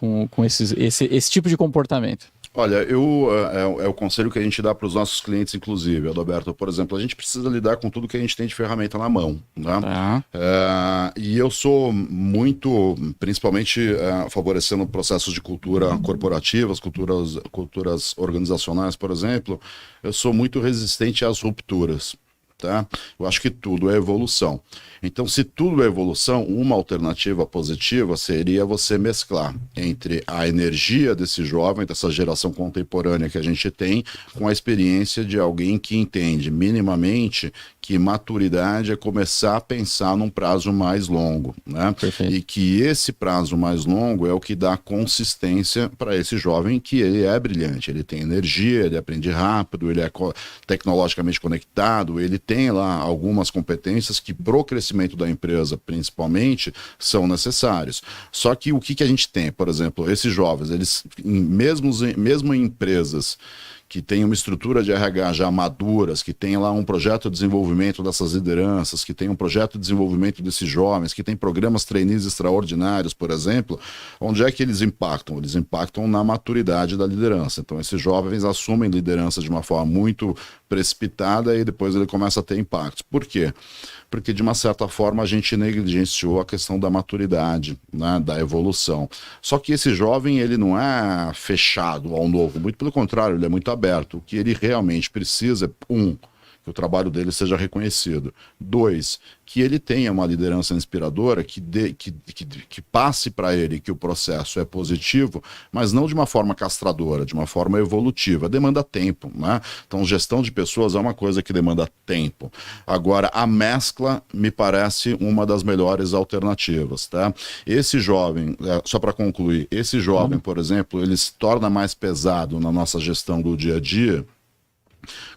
esse tipo de comportamento? Olha, é o conselho que a gente dá para os nossos clientes, inclusive, Adalberto. Por exemplo, a gente precisa lidar com tudo que a gente tem de ferramenta na mão, né? E eu sou muito, principalmente favorecendo processos de cultura corporativas, culturas organizacionais, por exemplo, eu sou muito resistente às rupturas. Tá? Eu acho que tudo é evolução. Então, se tudo é evolução, uma alternativa positiva seria você mesclar entre a energia desse jovem, dessa geração contemporânea que a gente tem, com a experiência de alguém que entende minimamente que maturidade é começar a pensar num prazo mais longo, né? Perfeito. E que esse prazo mais longo é o que dá consistência para esse jovem, que ele é brilhante, ele tem energia, ele aprende rápido, ele é tecnologicamente conectado, ele tem lá algumas competências que pro crescimento da empresa, principalmente, são necessários. Só que o que a gente tem, por exemplo, esses jovens, eles mesmo em empresas que tem uma estrutura de RH já maduras, que tem lá um projeto de desenvolvimento dessas lideranças, que tem um projeto de desenvolvimento desses jovens, que tem programas trainees extraordinários, por exemplo, onde é que eles impactam? Eles impactam na maturidade da liderança. Então, esses jovens assumem liderança de uma forma muito precipitada e depois ele começa a ter impactos. Por quê? Porque, de uma certa forma, a gente negligenciou a questão da maturidade, né, da evolução. Só que esse jovem, ele não é fechado ao novo, muito pelo contrário, ele é muito aberto. O que ele realmente precisa é, que o trabalho dele seja reconhecido. 2, que ele tenha uma liderança inspiradora, que passe para ele que o processo é positivo, mas não de uma forma castradora, de uma forma evolutiva. Demanda tempo, né? Então, gestão de pessoas é uma coisa que demanda tempo. Agora, a mescla me parece uma das melhores alternativas, tá? Esse jovem, só para concluir, esse jovem, por exemplo, ele se torna mais pesado na nossa gestão do dia a dia,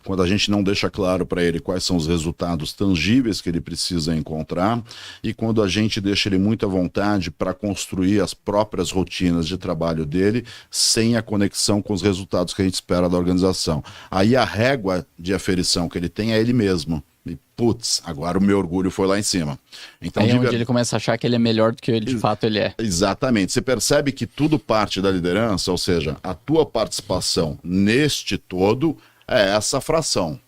quando a gente não deixa claro para ele quais são os resultados tangíveis que ele precisa encontrar e quando a gente deixa ele muito à vontade para construir as próprias rotinas de trabalho dele sem a conexão com os resultados que a gente espera da organização. Aí a régua de aferição que ele tem é ele mesmo. E, putz, agora o meu orgulho foi lá em cima. Então, aí é onde ele começa a achar que ele é melhor do que ele de fato ele é. Exatamente. Você percebe que tudo parte da liderança, ou seja, a tua participação neste todo é essa fração.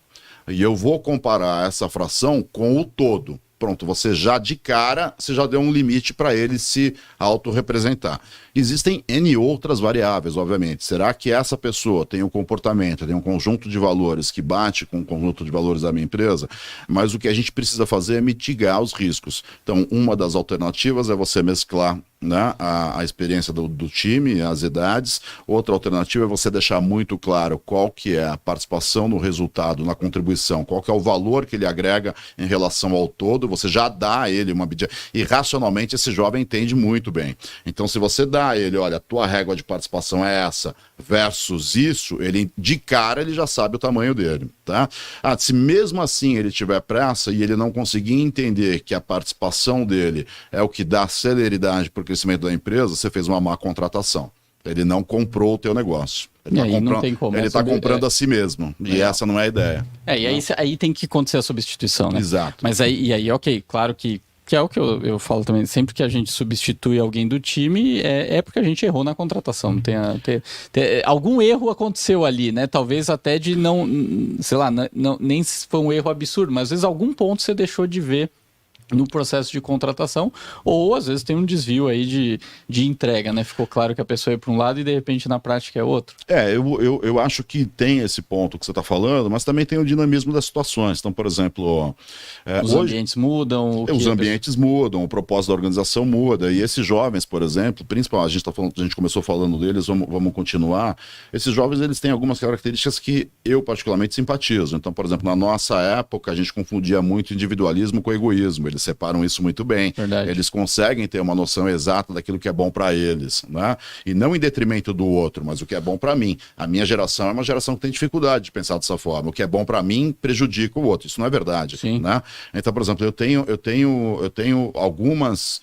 E eu vou comparar essa fração com o todo. Pronto, você já de cara, você já deu um limite para ele se autorrepresentar. Existem N outras variáveis, obviamente. Será que essa pessoa tem um comportamento, tem um conjunto de valores que bate com o conjunto de valores da minha empresa? Mas o que a gente precisa fazer é mitigar os riscos. Então, uma das alternativas é você mesclar, né, a experiência do time, as idades. Outra alternativa é você deixar muito claro qual que é a participação no resultado, na contribuição, qual que é o valor que ele agrega em relação ao todo. Você já dá a ele uma medida. E racionalmente esse jovem entende muito bem. Então, se você dá a ele, olha, a tua régua de participação é essa, versus isso, ele de cara ele já sabe o tamanho dele, tá? Se mesmo assim ele tiver pressa e ele não conseguir entender que a participação dele é o que dá celeridade para o crescimento da empresa, você fez uma má contratação. Ele não comprou o teu negócio. Ele está comprando a si mesmo. E essa não é a ideia. E aí tem que acontecer a substituição, né? Exato. Mas aí, ok, claro que é o que eu falo também, sempre que a gente substitui alguém do time, é porque a gente errou na contratação. Não tem algum erro aconteceu ali, né? Talvez até de não, sei lá, não, nem se foi um erro absurdo, mas às vezes algum ponto você deixou de ver no processo de contratação, ou às vezes tem um desvio aí de entrega, né? Ficou claro que a pessoa ia para um lado e de repente na prática é outro. Eu acho que tem esse ponto que você está falando, mas também tem o dinamismo das situações. Então, por exemplo... os ambientes mudam. Os ambientes mudam, o propósito da organização muda, e esses jovens, por exemplo, principalmente, a gente começou falando deles, vamos continuar. Esses jovens, eles têm algumas características que eu particularmente simpatizo. Então, por exemplo, na nossa época, a gente confundia muito individualismo com egoísmo. Eles separam isso muito bem. Verdade. Eles conseguem ter uma noção exata daquilo que é bom para eles, né? E não em detrimento do outro, mas o que é bom para mim. A minha geração é uma geração que tem dificuldade de pensar dessa forma. O que é bom para mim prejudica o outro. Isso não é verdade, né? Então, por exemplo, eu tenho algumas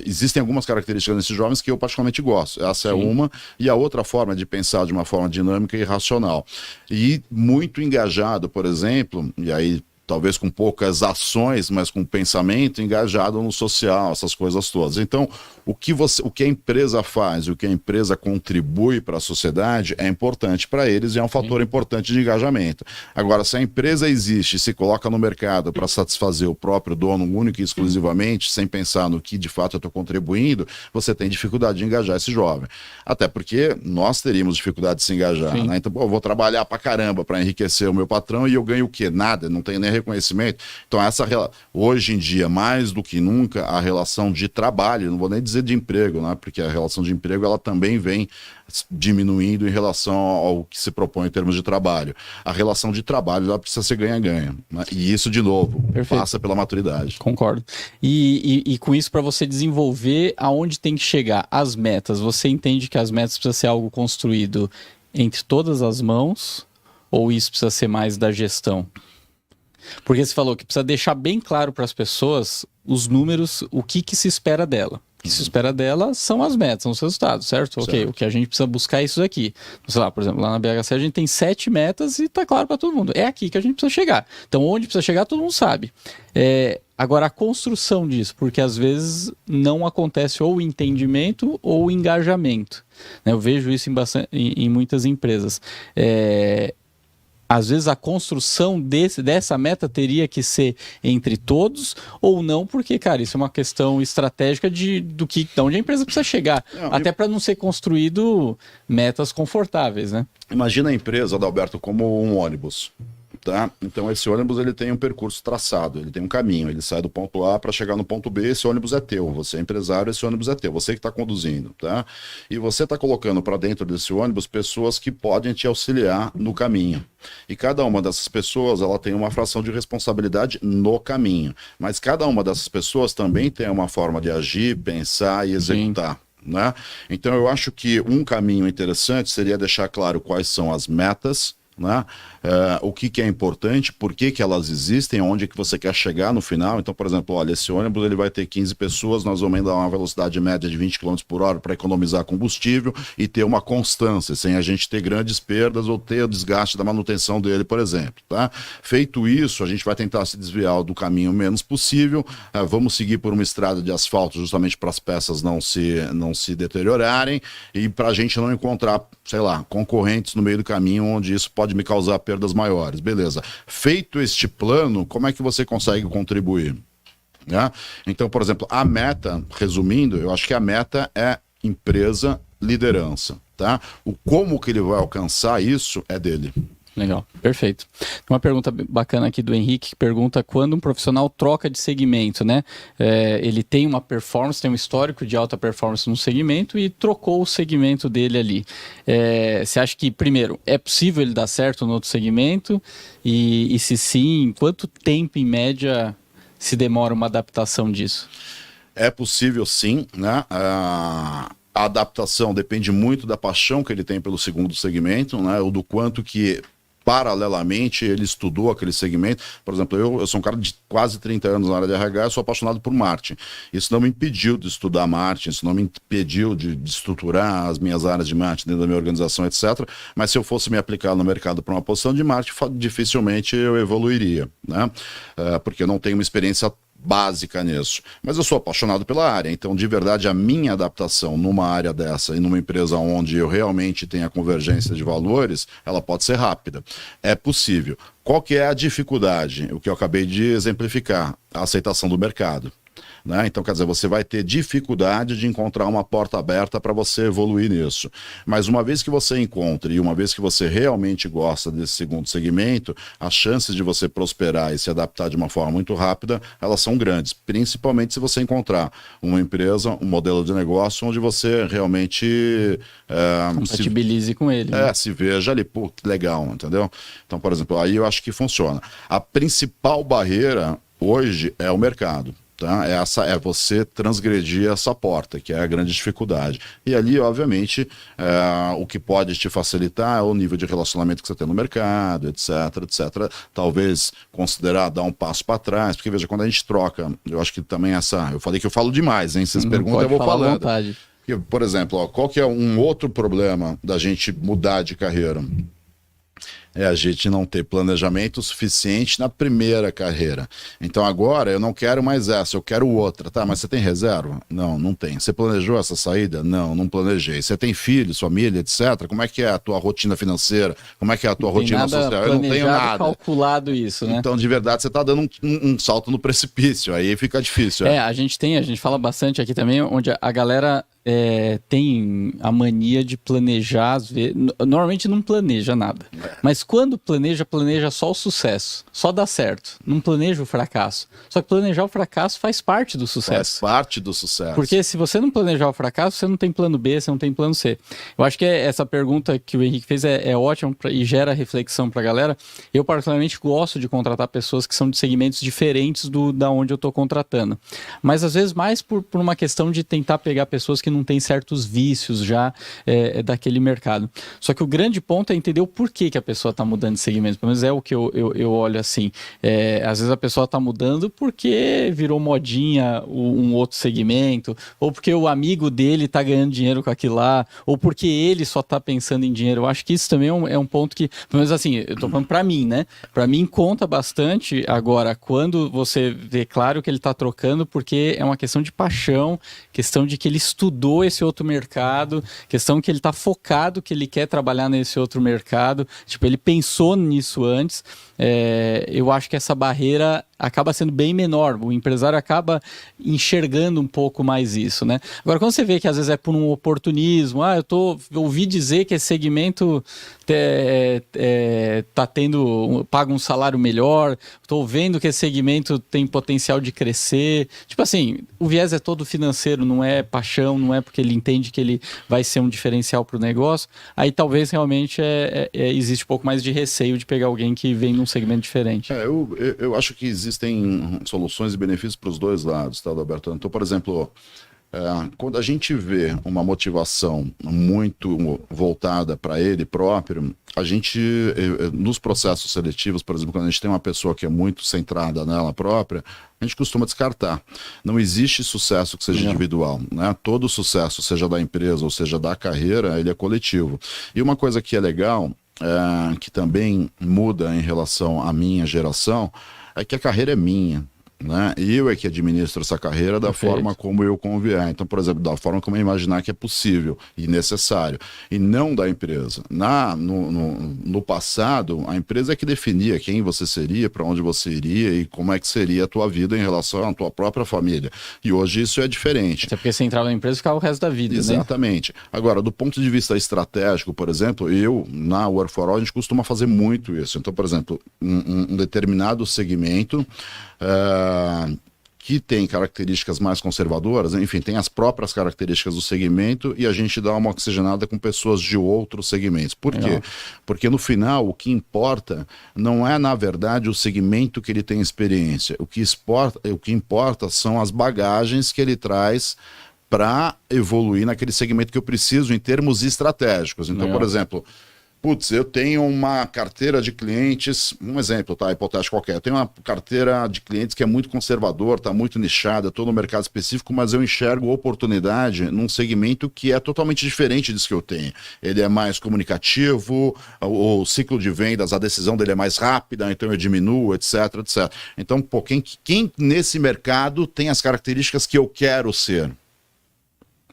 existem algumas características nesses jovens que eu particularmente gosto. Essa é uma, e a outra forma de pensar de uma forma dinâmica e racional. E muito engajado, por exemplo, e aí talvez com poucas ações, mas com pensamento engajado no social, essas coisas todas. Então, o que a empresa faz e o que a empresa contribui para a sociedade é importante para eles e é um fator importante de engajamento. Agora, se a empresa existe e se coloca no mercado para satisfazer o próprio dono único e exclusivamente, sem pensar no que de fato eu estou contribuindo, você tem dificuldade de engajar esse jovem. Até porque nós teríamos dificuldade de se engajar, né? Então, eu vou trabalhar para caramba para enriquecer o meu patrão e eu ganho o quê? Nada, não tenho nem reconhecimento. Então, hoje em dia, mais do que nunca, a relação de trabalho, não vou nem dizer de emprego, né? Porque a relação de emprego ela também vem diminuindo em relação ao que se propõe em termos de trabalho. A relação de trabalho ela precisa ser ganha-ganha, né? E isso, de novo, passa pela maturidade. Concordo. E com isso, para você desenvolver aonde tem que chegar, as metas, você entende que as metas precisam ser algo construído entre todas as mãos ou isso precisa ser mais da gestão? Porque você falou que precisa deixar bem claro para as pessoas os números, o que se espera dela. O que se espera dela são as metas, são os resultados, certo? Ok, o que a gente precisa buscar é isso aqui. Sei lá, por exemplo, lá na BHC a gente tem 7 metas e tá claro para todo mundo. É aqui que a gente precisa chegar. Então, onde precisa chegar, todo mundo sabe. Agora, a construção disso, porque às vezes não acontece ou o entendimento ou o engajamento, né? Eu vejo isso em muitas empresas. Às vezes a construção dessa meta teria que ser entre todos ou não, porque, cara, isso é uma questão estratégica de onde a empresa precisa chegar. Até para não ser construído metas confortáveis, né? Imagina a empresa, Adalberto, como um ônibus. Tá? Então esse ônibus ele tem um percurso traçado, ele tem um caminho, ele sai do ponto A para chegar no ponto B, esse ônibus é teu, você é empresário, esse ônibus é teu, você que está conduzindo, tá? E você está colocando para dentro desse ônibus pessoas que podem te auxiliar no caminho. E cada uma dessas pessoas ela tem uma fração de responsabilidade no caminho, mas cada uma dessas pessoas também tem uma forma de agir, pensar e executar. Né? Então eu acho que um caminho interessante seria deixar claro quais são as metas, né? O que é importante, por que elas existem, onde que você quer chegar no final. Então, por exemplo, olha, esse ônibus ele vai ter 15 pessoas, nós vamos dar uma velocidade média de 20 km por hora para economizar combustível e ter uma constância, sem a gente ter grandes perdas ou ter o desgaste da manutenção dele, por exemplo. Tá? Feito isso, a gente vai tentar se desviar do caminho o menos possível, vamos seguir por uma estrada de asfalto justamente para as peças não se deteriorarem e para a gente não encontrar, sei lá, concorrentes no meio do caminho onde isso pode me causar perdas maiores. Beleza. Feito este plano, como é que você consegue contribuir? Né? Então, por exemplo, a meta, resumindo, eu acho que a meta é empresa, liderança. Tá? O como que ele vai alcançar isso é dele. Legal, perfeito. Uma pergunta bacana aqui do Henrique, que pergunta quando um profissional troca de segmento, né? Ele tem uma performance, tem um histórico de alta performance num segmento e trocou o segmento dele ali. Você acha que, primeiro, é possível ele dar certo no outro segmento? E se sim, quanto tempo, em média, se demora uma adaptação disso? É possível sim, né? A adaptação depende muito da paixão que ele tem pelo segundo segmento, né? Ou do quanto que paralelamente ele estudou aquele segmento. Por exemplo, eu sou um cara de quase 30 anos na área de RH, eu sou apaixonado por marketing. Isso não me impediu de estudar marketing, isso não me impediu de estruturar as minhas áreas de marketing dentro da minha organização, etc. Mas se eu fosse me aplicar no mercado para uma posição de marketing, dificilmente eu evoluiria, né? Porque eu não tenho uma experiência básica nisso, mas eu sou apaixonado pela área, então de verdade a minha adaptação numa área dessa e numa empresa onde eu realmente tenho a convergência de valores, ela pode ser rápida, é possível. Qual que é a dificuldade? O que eu acabei de exemplificar, a aceitação do mercado. Né? Então, quer dizer, você vai ter dificuldade de encontrar uma porta aberta para você evoluir nisso. Mas uma vez que você encontre e uma vez que você realmente gosta desse segundo segmento, as chances de você prosperar e se adaptar de uma forma muito rápida, elas são grandes. Principalmente se você encontrar uma empresa, um modelo de negócio onde você realmente compatibilize com ele. Se veja ali, pô, que legal, entendeu? Então, por exemplo, aí eu acho que funciona. A principal barreira hoje é o mercado. Tá? É você transgredir essa porta, que é a grande dificuldade. E ali, obviamente, o que pode te facilitar é o nível de relacionamento que você tem no mercado, etc, etc. Talvez considerar dar um passo para trás, porque veja, quando a gente troca, eu acho que também eu falei que eu falo demais, hein? Vocês perguntam, eu vou falando. À vontade. Por exemplo, qual que é um outro problema da gente mudar de carreira? é a gente não ter planejamento suficiente na primeira carreira. Então agora eu não quero mais essa, eu quero outra. Tá, mas você tem reserva? Não, não tem. Você planejou essa saída? Não, não planejei. Você tem filhos, família, etc. Como é que é a tua rotina financeira? Como é que é a tua rotina social? Eu não tenho nada. Calculado isso, né? Então, de verdade, você está dando um salto no precipício. Aí fica difícil. A gente fala bastante aqui também, onde a galera tem a mania de planejar, normalmente não planeja nada, mas quando planeja só o sucesso, só dá certo, não planeja o fracasso. Só que planejar o fracasso faz parte do sucesso. Faz parte do sucesso. Porque se você não planejar o fracasso, você não tem plano B, você não tem plano C. Eu acho que essa pergunta que o Henrique fez é ótima e gera reflexão para a galera. Eu particularmente gosto de contratar pessoas que são de segmentos diferentes da onde eu estou contratando, mas às vezes mais por uma questão de tentar pegar pessoas que não tem certos vícios já daquele mercado. Só que o grande ponto é entender o porquê que a pessoa está mudando de segmento. Pelo menos é o que eu olho assim. Às vezes a pessoa está mudando porque virou modinha um outro segmento, ou porque o amigo dele está ganhando dinheiro com aquilo lá, ou porque ele só está pensando em dinheiro. Eu acho que isso também é um ponto que, pelo menos assim, eu estou falando para mim, né? Para mim conta bastante agora quando você vê claro que ele está trocando porque é uma questão de paixão, questão de que ele estudou esse outro mercado, questão que ele está focado, que ele quer trabalhar nesse outro mercado, tipo, ele pensou nisso antes. Eu acho que essa barreira acaba sendo bem menor, o empresário acaba enxergando um pouco mais isso, né? Agora, quando você vê que às vezes é por um oportunismo, eu ouvi dizer que esse segmento paga um salário melhor, estou vendo que esse segmento tem potencial de crescer, tipo assim, o viés é todo financeiro, não é paixão, não é porque ele entende que ele vai ser um diferencial para o negócio, aí talvez realmente existe um pouco mais de receio de pegar alguém que vem num segmento diferente. Eu acho que existem soluções e benefícios para os dois lados, tá, Alberto? Então, por exemplo, quando a gente vê uma motivação muito voltada para ele próprio, a gente, nos processos seletivos, por exemplo, quando a gente tem uma pessoa que é muito centrada nela própria, a gente costuma descartar. Não existe sucesso que seja individual, né? Todo sucesso, seja da empresa ou seja da carreira, ele é coletivo. E uma coisa que é legal, que também muda em relação à minha geração, é que a carreira é minha, né? E eu é que administro essa carreira da forma como eu convier. Então, por exemplo, da forma como eu imaginar que é possível e necessário, e não da empresa. No passado, a empresa é que definia quem você seria, para onde você iria e como é que seria a tua vida em relação à tua própria família. E hoje isso é diferente. Até porque você entrava na empresa e ficava o resto da vida, Exatamente. Né? Agora, do ponto de vista estratégico, por exemplo, na Work for All, a gente costuma fazer muito isso. Então, por exemplo, um determinado segmento que tem características mais conservadoras, enfim, tem as próprias características do segmento e a gente dá uma oxigenada com pessoas de outros segmentos. Por quê? Porque no final o que importa não é, na verdade, o segmento que ele tem experiência. O que importa são as bagagens que ele traz para evoluir naquele segmento que eu preciso em termos estratégicos. Então, por exemplo, eu tenho uma carteira de clientes, um exemplo, tá, hipotético qualquer, eu tenho uma carteira de clientes que é muito conservador, está muito nichada, estou no mercado específico, mas eu enxergo oportunidade num segmento que é totalmente diferente disso que eu tenho. Ele é mais comunicativo, o ciclo de vendas, a decisão dele é mais rápida, então eu diminuo, etc, etc. Então, quem nesse mercado tem as características que eu quero ser?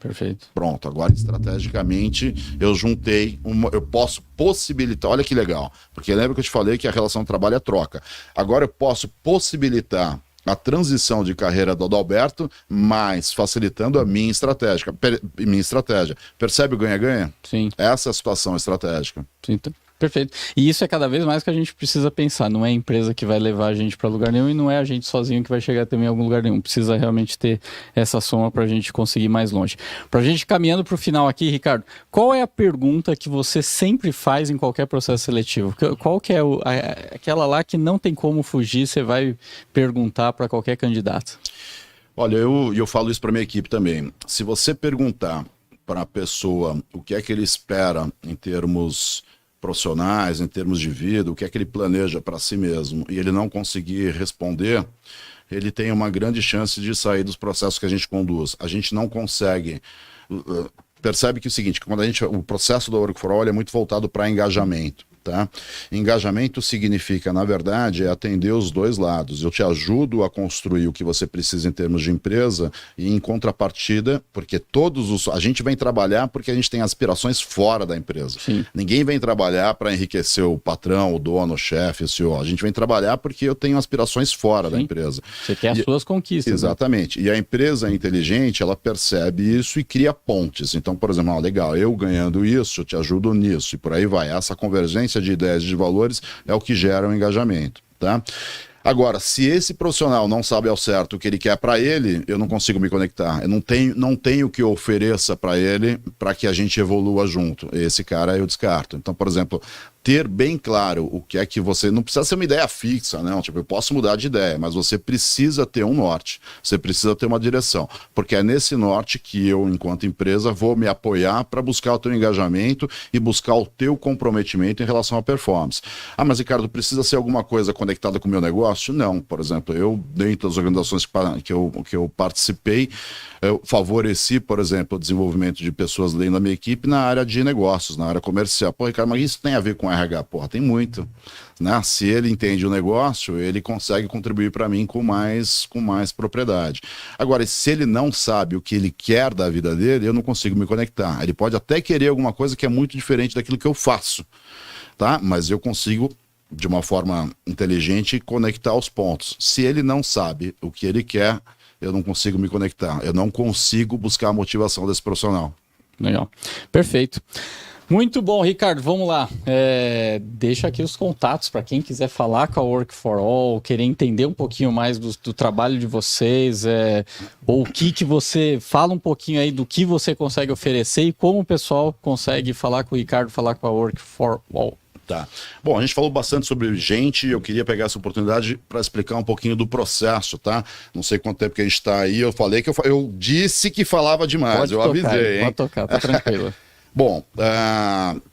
Perfeito. Pronto, agora estrategicamente eu juntei, eu posso possibilitar, olha que legal, porque lembra que eu te falei que a relação de trabalho é troca. Agora eu posso possibilitar a transição de carreira do Adalberto, mas facilitando a minha estratégia. Percebe o ganha-ganha? Sim. Essa é a situação estratégica. Sim, perfeito. E isso é cada vez mais que a gente precisa pensar. Não é a empresa que vai levar a gente para lugar nenhum e não é a gente sozinho que vai chegar também em algum lugar nenhum. Precisa realmente ter essa soma para a gente conseguir ir mais longe. Para a gente caminhando para o final aqui, Ricardo, qual é a pergunta que você sempre faz em qualquer processo seletivo? Qual que é aquela lá que não tem como fugir, você vai perguntar para qualquer candidato? Olha, eu falo isso para minha equipe também. Se você perguntar para a pessoa o que é que ele espera em termos profissionais, em termos de vida, o que é que ele planeja para si mesmo, e ele não conseguir responder, ele tem uma grande chance de sair dos processos que a gente conduz. A gente não consegue. Percebe que é o seguinte, quando o processo do Work for All é muito voltado para engajamento. Tá? Engajamento significa, na verdade, é atender os dois lados. Eu te ajudo a construir o que você precisa em termos de empresa e em contrapartida, porque a gente vem trabalhar porque a gente tem aspirações fora da empresa. Sim. Ninguém vem trabalhar para enriquecer o patrão, o dono, o chefe, o CEO. A gente vem trabalhar porque eu tenho aspirações fora da empresa. Você quer as suas conquistas. Exatamente. Né? E a empresa inteligente, ela percebe isso e cria pontes. Então, por exemplo, legal, eu ganhando isso, eu te ajudo nisso, e por aí vai. Essa convergência de ideias e de valores é o que gera o engajamento, tá? Agora, se esse profissional não sabe ao certo o que ele quer para ele, eu não consigo me conectar. Eu não tenho o que eu ofereça para ele para que a gente evolua junto. Esse cara eu descarto. Então, por exemplo, ter bem claro o que é que você... Não precisa ser uma ideia fixa, não. Tipo, eu posso mudar de ideia, mas você precisa ter um norte. Você precisa ter uma direção. Porque é nesse norte que eu, enquanto empresa, vou me apoiar para buscar o teu engajamento e buscar o teu comprometimento em relação à performance. Ah, mas Ricardo, precisa ser alguma coisa conectada com o meu negócio? Não. Por exemplo, eu, dentro das organizações que eu participei, eu favoreci, por exemplo, o desenvolvimento de pessoas dentro da minha equipe na área de negócios, na área comercial. Pô, Ricardo, mas isso tem a ver com RH? Porra, tem muito. Né? Se ele entende o negócio, ele consegue contribuir para mim com mais propriedade. Agora, se ele não sabe o que ele quer da vida dele, eu não consigo me conectar. Ele pode até querer alguma coisa que é muito diferente daquilo que eu faço, tá? Mas eu consigo, de uma forma inteligente, conectar os pontos. Se ele não sabe o que ele quer, eu não consigo me conectar. Eu não consigo buscar a motivação desse profissional. Legal. Perfeito. Muito bom, Ricardo. Vamos lá. Deixa aqui os contatos para quem quiser falar com a Work for All, querer entender um pouquinho mais do trabalho de vocês, ou o que você... Fala um pouquinho aí do que você consegue oferecer e como o pessoal consegue falar com o Ricardo, falar com a Work for All. Tá. Bom, a gente falou bastante sobre gente, eu queria pegar essa oportunidade para explicar um pouquinho do processo, tá? Não sei quanto tempo que a gente está aí, eu falei que eu disse que falava demais, Pode eu tocar, avisei, hein? Pode tocar, tá tranquilo. Bom,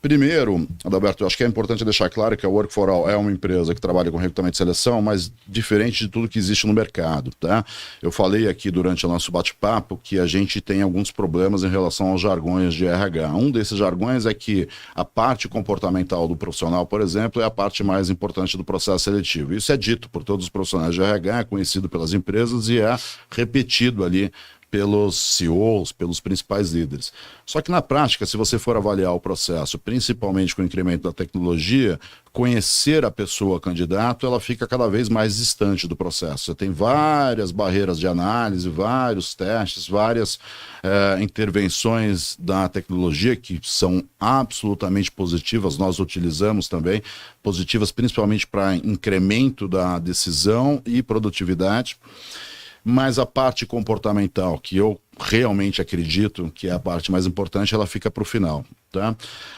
primeiro, Adalberto, eu acho que é importante deixar claro que a Work for All é uma empresa que trabalha com recrutamento e seleção, mas diferente de tudo que existe no mercado, tá? Eu falei aqui durante o nosso bate-papo que a gente tem alguns problemas em relação aos jargões de RH. Um desses jargões é que a parte comportamental do profissional, por exemplo, é a parte mais importante do processo seletivo. Isso é dito por todos os profissionais de RH, é conhecido pelas empresas e é repetido ali pelos CEOs, pelos principais líderes. Só que na prática, se você for avaliar o processo, principalmente com o incremento da tecnologia, conhecer a pessoa candidato, ela fica cada vez mais distante do processo. Você tem várias barreiras de análise, vários testes, várias intervenções da tecnologia que são absolutamente positivas, nós utilizamos também, positivas principalmente para incremento da decisão e produtividade. Mas a parte comportamental, que eu realmente acredito que é a parte mais importante, ela fica para o final. Tá?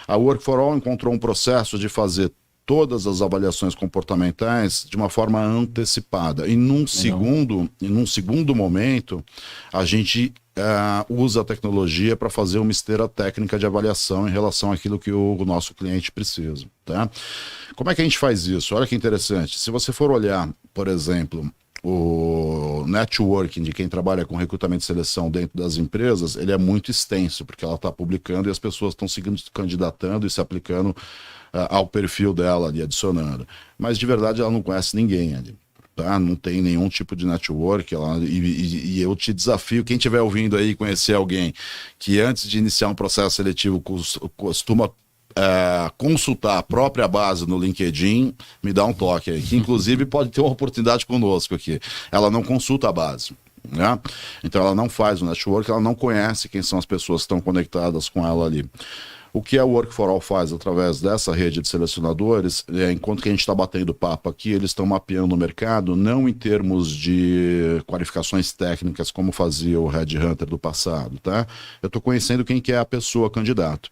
A Work for All encontrou um processo de fazer todas as avaliações comportamentais de uma forma antecipada. E num segundo momento, a gente usa a tecnologia para fazer uma esteira técnica de avaliação em relação àquilo que o nosso cliente precisa. Tá? Como é que a gente faz isso? Olha que interessante. Se você for olhar, por exemplo, o networking de quem trabalha com recrutamento e seleção dentro das empresas, ele é muito extenso, porque ela está publicando e as pessoas estão se candidatando e se aplicando ao perfil dela ali, adicionando. Mas de verdade ela não conhece ninguém ali. Tá? Não tem nenhum tipo de network e eu te desafio, quem estiver ouvindo aí conhecer alguém que antes de iniciar um processo seletivo costuma consultar a própria base no LinkedIn, me dá um toque aí, que inclusive pode ter uma oportunidade conosco aqui. Ela não consulta a base, né? Então ela não faz o network, ela não conhece quem são as pessoas que estão conectadas com ela ali. O que a Work for All faz através dessa rede de selecionadores, enquanto que a gente está batendo papo aqui, eles estão mapeando o mercado, não em termos de qualificações técnicas, como fazia o Red Hunter do passado, tá? Eu estou conhecendo quem que é a pessoa candidato.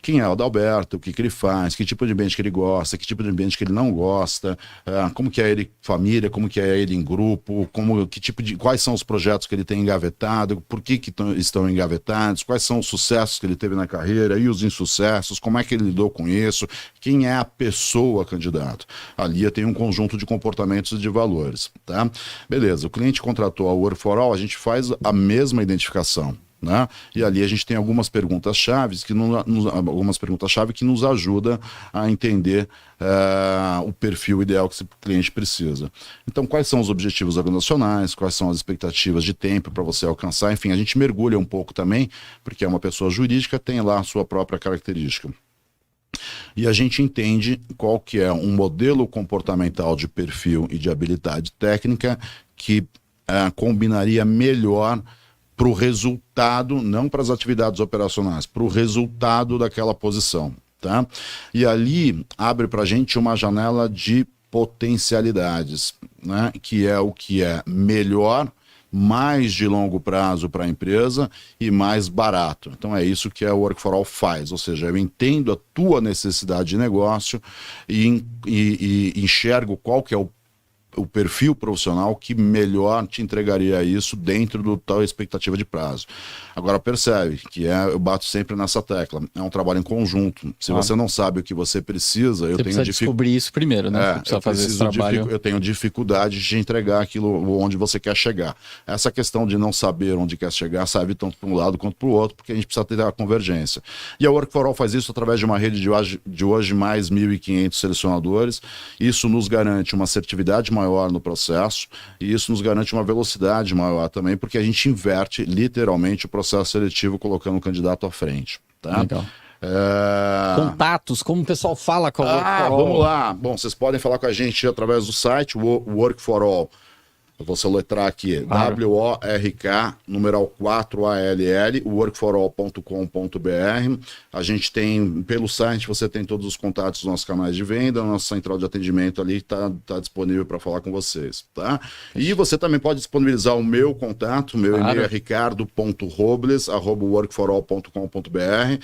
Quem é o Adalberto, o que ele faz, que tipo de ambiente que ele gosta, que tipo de ambiente que ele não gosta, como que é ele família, como que é ele em grupo, quais são os projetos que ele tem engavetado, por que estão engavetados, quais são os sucessos que ele teve na carreira e os insucessos, como é que ele lidou com isso, quem é a pessoa candidato. Ali tem um conjunto de comportamentos e de valores, tá? Beleza, o cliente contratou a Work for All, a gente faz a mesma identificação. né? E ali a gente tem algumas perguntas-chave que nos ajudam a entender o perfil ideal que esse cliente precisa. Então, quais são os objetivos organizacionais, quais são as expectativas de tempo para você alcançar, enfim, a gente mergulha um pouco também, porque é uma pessoa jurídica, tem lá a sua própria característica. E a gente entende qual que é um modelo comportamental de perfil e de habilidade técnica que combinaria melhor para o resultado, não para as atividades operacionais, para o resultado daquela posição. Tá? E ali abre para a gente uma janela de potencialidades, né? Que é o que é melhor, mais de longo prazo para a empresa e mais barato. Então é isso que a Work for All faz, ou seja, eu entendo a tua necessidade de negócio e enxergo qual que é o perfil profissional que melhor te entregaria isso dentro do tal expectativa de prazo. Agora percebe que eu bato sempre nessa tecla, é um trabalho em conjunto. Se você não sabe o que você precisa, eu tenho descobrir isso primeiro, né? Você precisa fazer esse trabalho. Eu tenho dificuldade de entregar aquilo onde você quer chegar. Essa questão de não saber onde quer chegar serve tanto para um lado quanto para o outro, porque a gente precisa ter a convergência. E a Work for All faz isso através de uma rede de hoje mais 1.500 selecionadores. Isso nos garante uma assertividade maior no processo e isso nos garante uma velocidade maior também, porque a gente inverte literalmente o processo seletivo colocando o candidato à frente. Tá? Legal. Contatos, como o pessoal fala com a Work for All? Vamos lá. Bom, vocês podem falar com a gente através do site Work for All. Eu vou soletrar aqui, WORK, numeral 4ALL, workforall.com.br. A gente tem, pelo site, você tem todos os contatos dos nossos canais de venda, a nossa central de atendimento ali está disponível para falar com vocês, tá? E você também pode disponibilizar o meu contato, meu e-mail é ricardo.robles@workforall.com.br.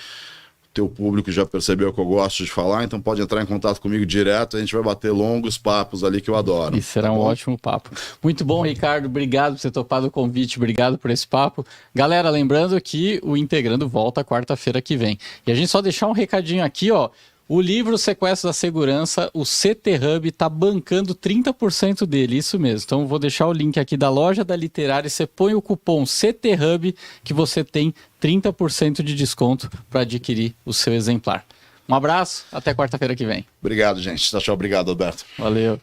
Teu público já percebeu que eu gosto de falar, então pode entrar em contato comigo direto, a gente vai bater longos papos ali que eu adoro. E será um ótimo papo. Muito bom, Ricardo, obrigado por ter topado o convite, obrigado por esse papo. Galera, lembrando que o Integrando volta quarta-feira que vem. E a gente só deixar um recadinho aqui, ó. O livro Sequestro da Segurança, o CT Hub está bancando 30% dele, isso mesmo. Então vou deixar o link aqui da loja da Literária, você põe o cupom CT Hub que você tem 30% de desconto para adquirir o seu exemplar. Um abraço, até quarta-feira que vem. Obrigado, gente. Tchau, obrigado, Alberto. Valeu.